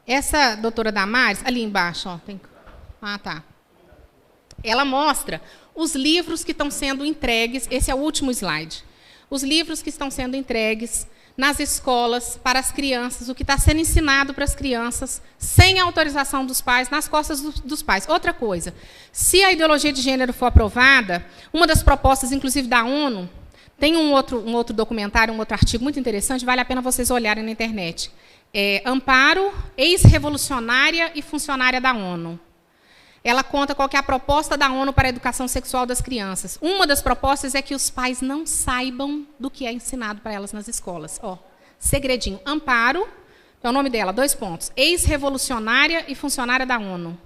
Essa doutora Damares, ali embaixo, ó, tem... Ah, tá. Ela mostra os livros que estão sendo entregues, esse é o último slide, os livros que estão sendo entregues nas escolas para as crianças, o que está sendo ensinado para as crianças, sem autorização dos pais, nas costas dos pais. Outra coisa, se a ideologia de gênero for aprovada, uma das propostas, inclusive da ONU, tem um outro documentário, um outro artigo muito interessante, vale a pena vocês olharem na internet. Amparo, ex-revolucionária e funcionária da ONU. Ela conta qual que é a proposta da ONU para a educação sexual das crianças. Uma das propostas é que os pais não saibam do que é ensinado para elas nas escolas. Ó, segredinho. Amparo, é o nome dela, 2 pontos. Ex-revolucionária e funcionária da ONU.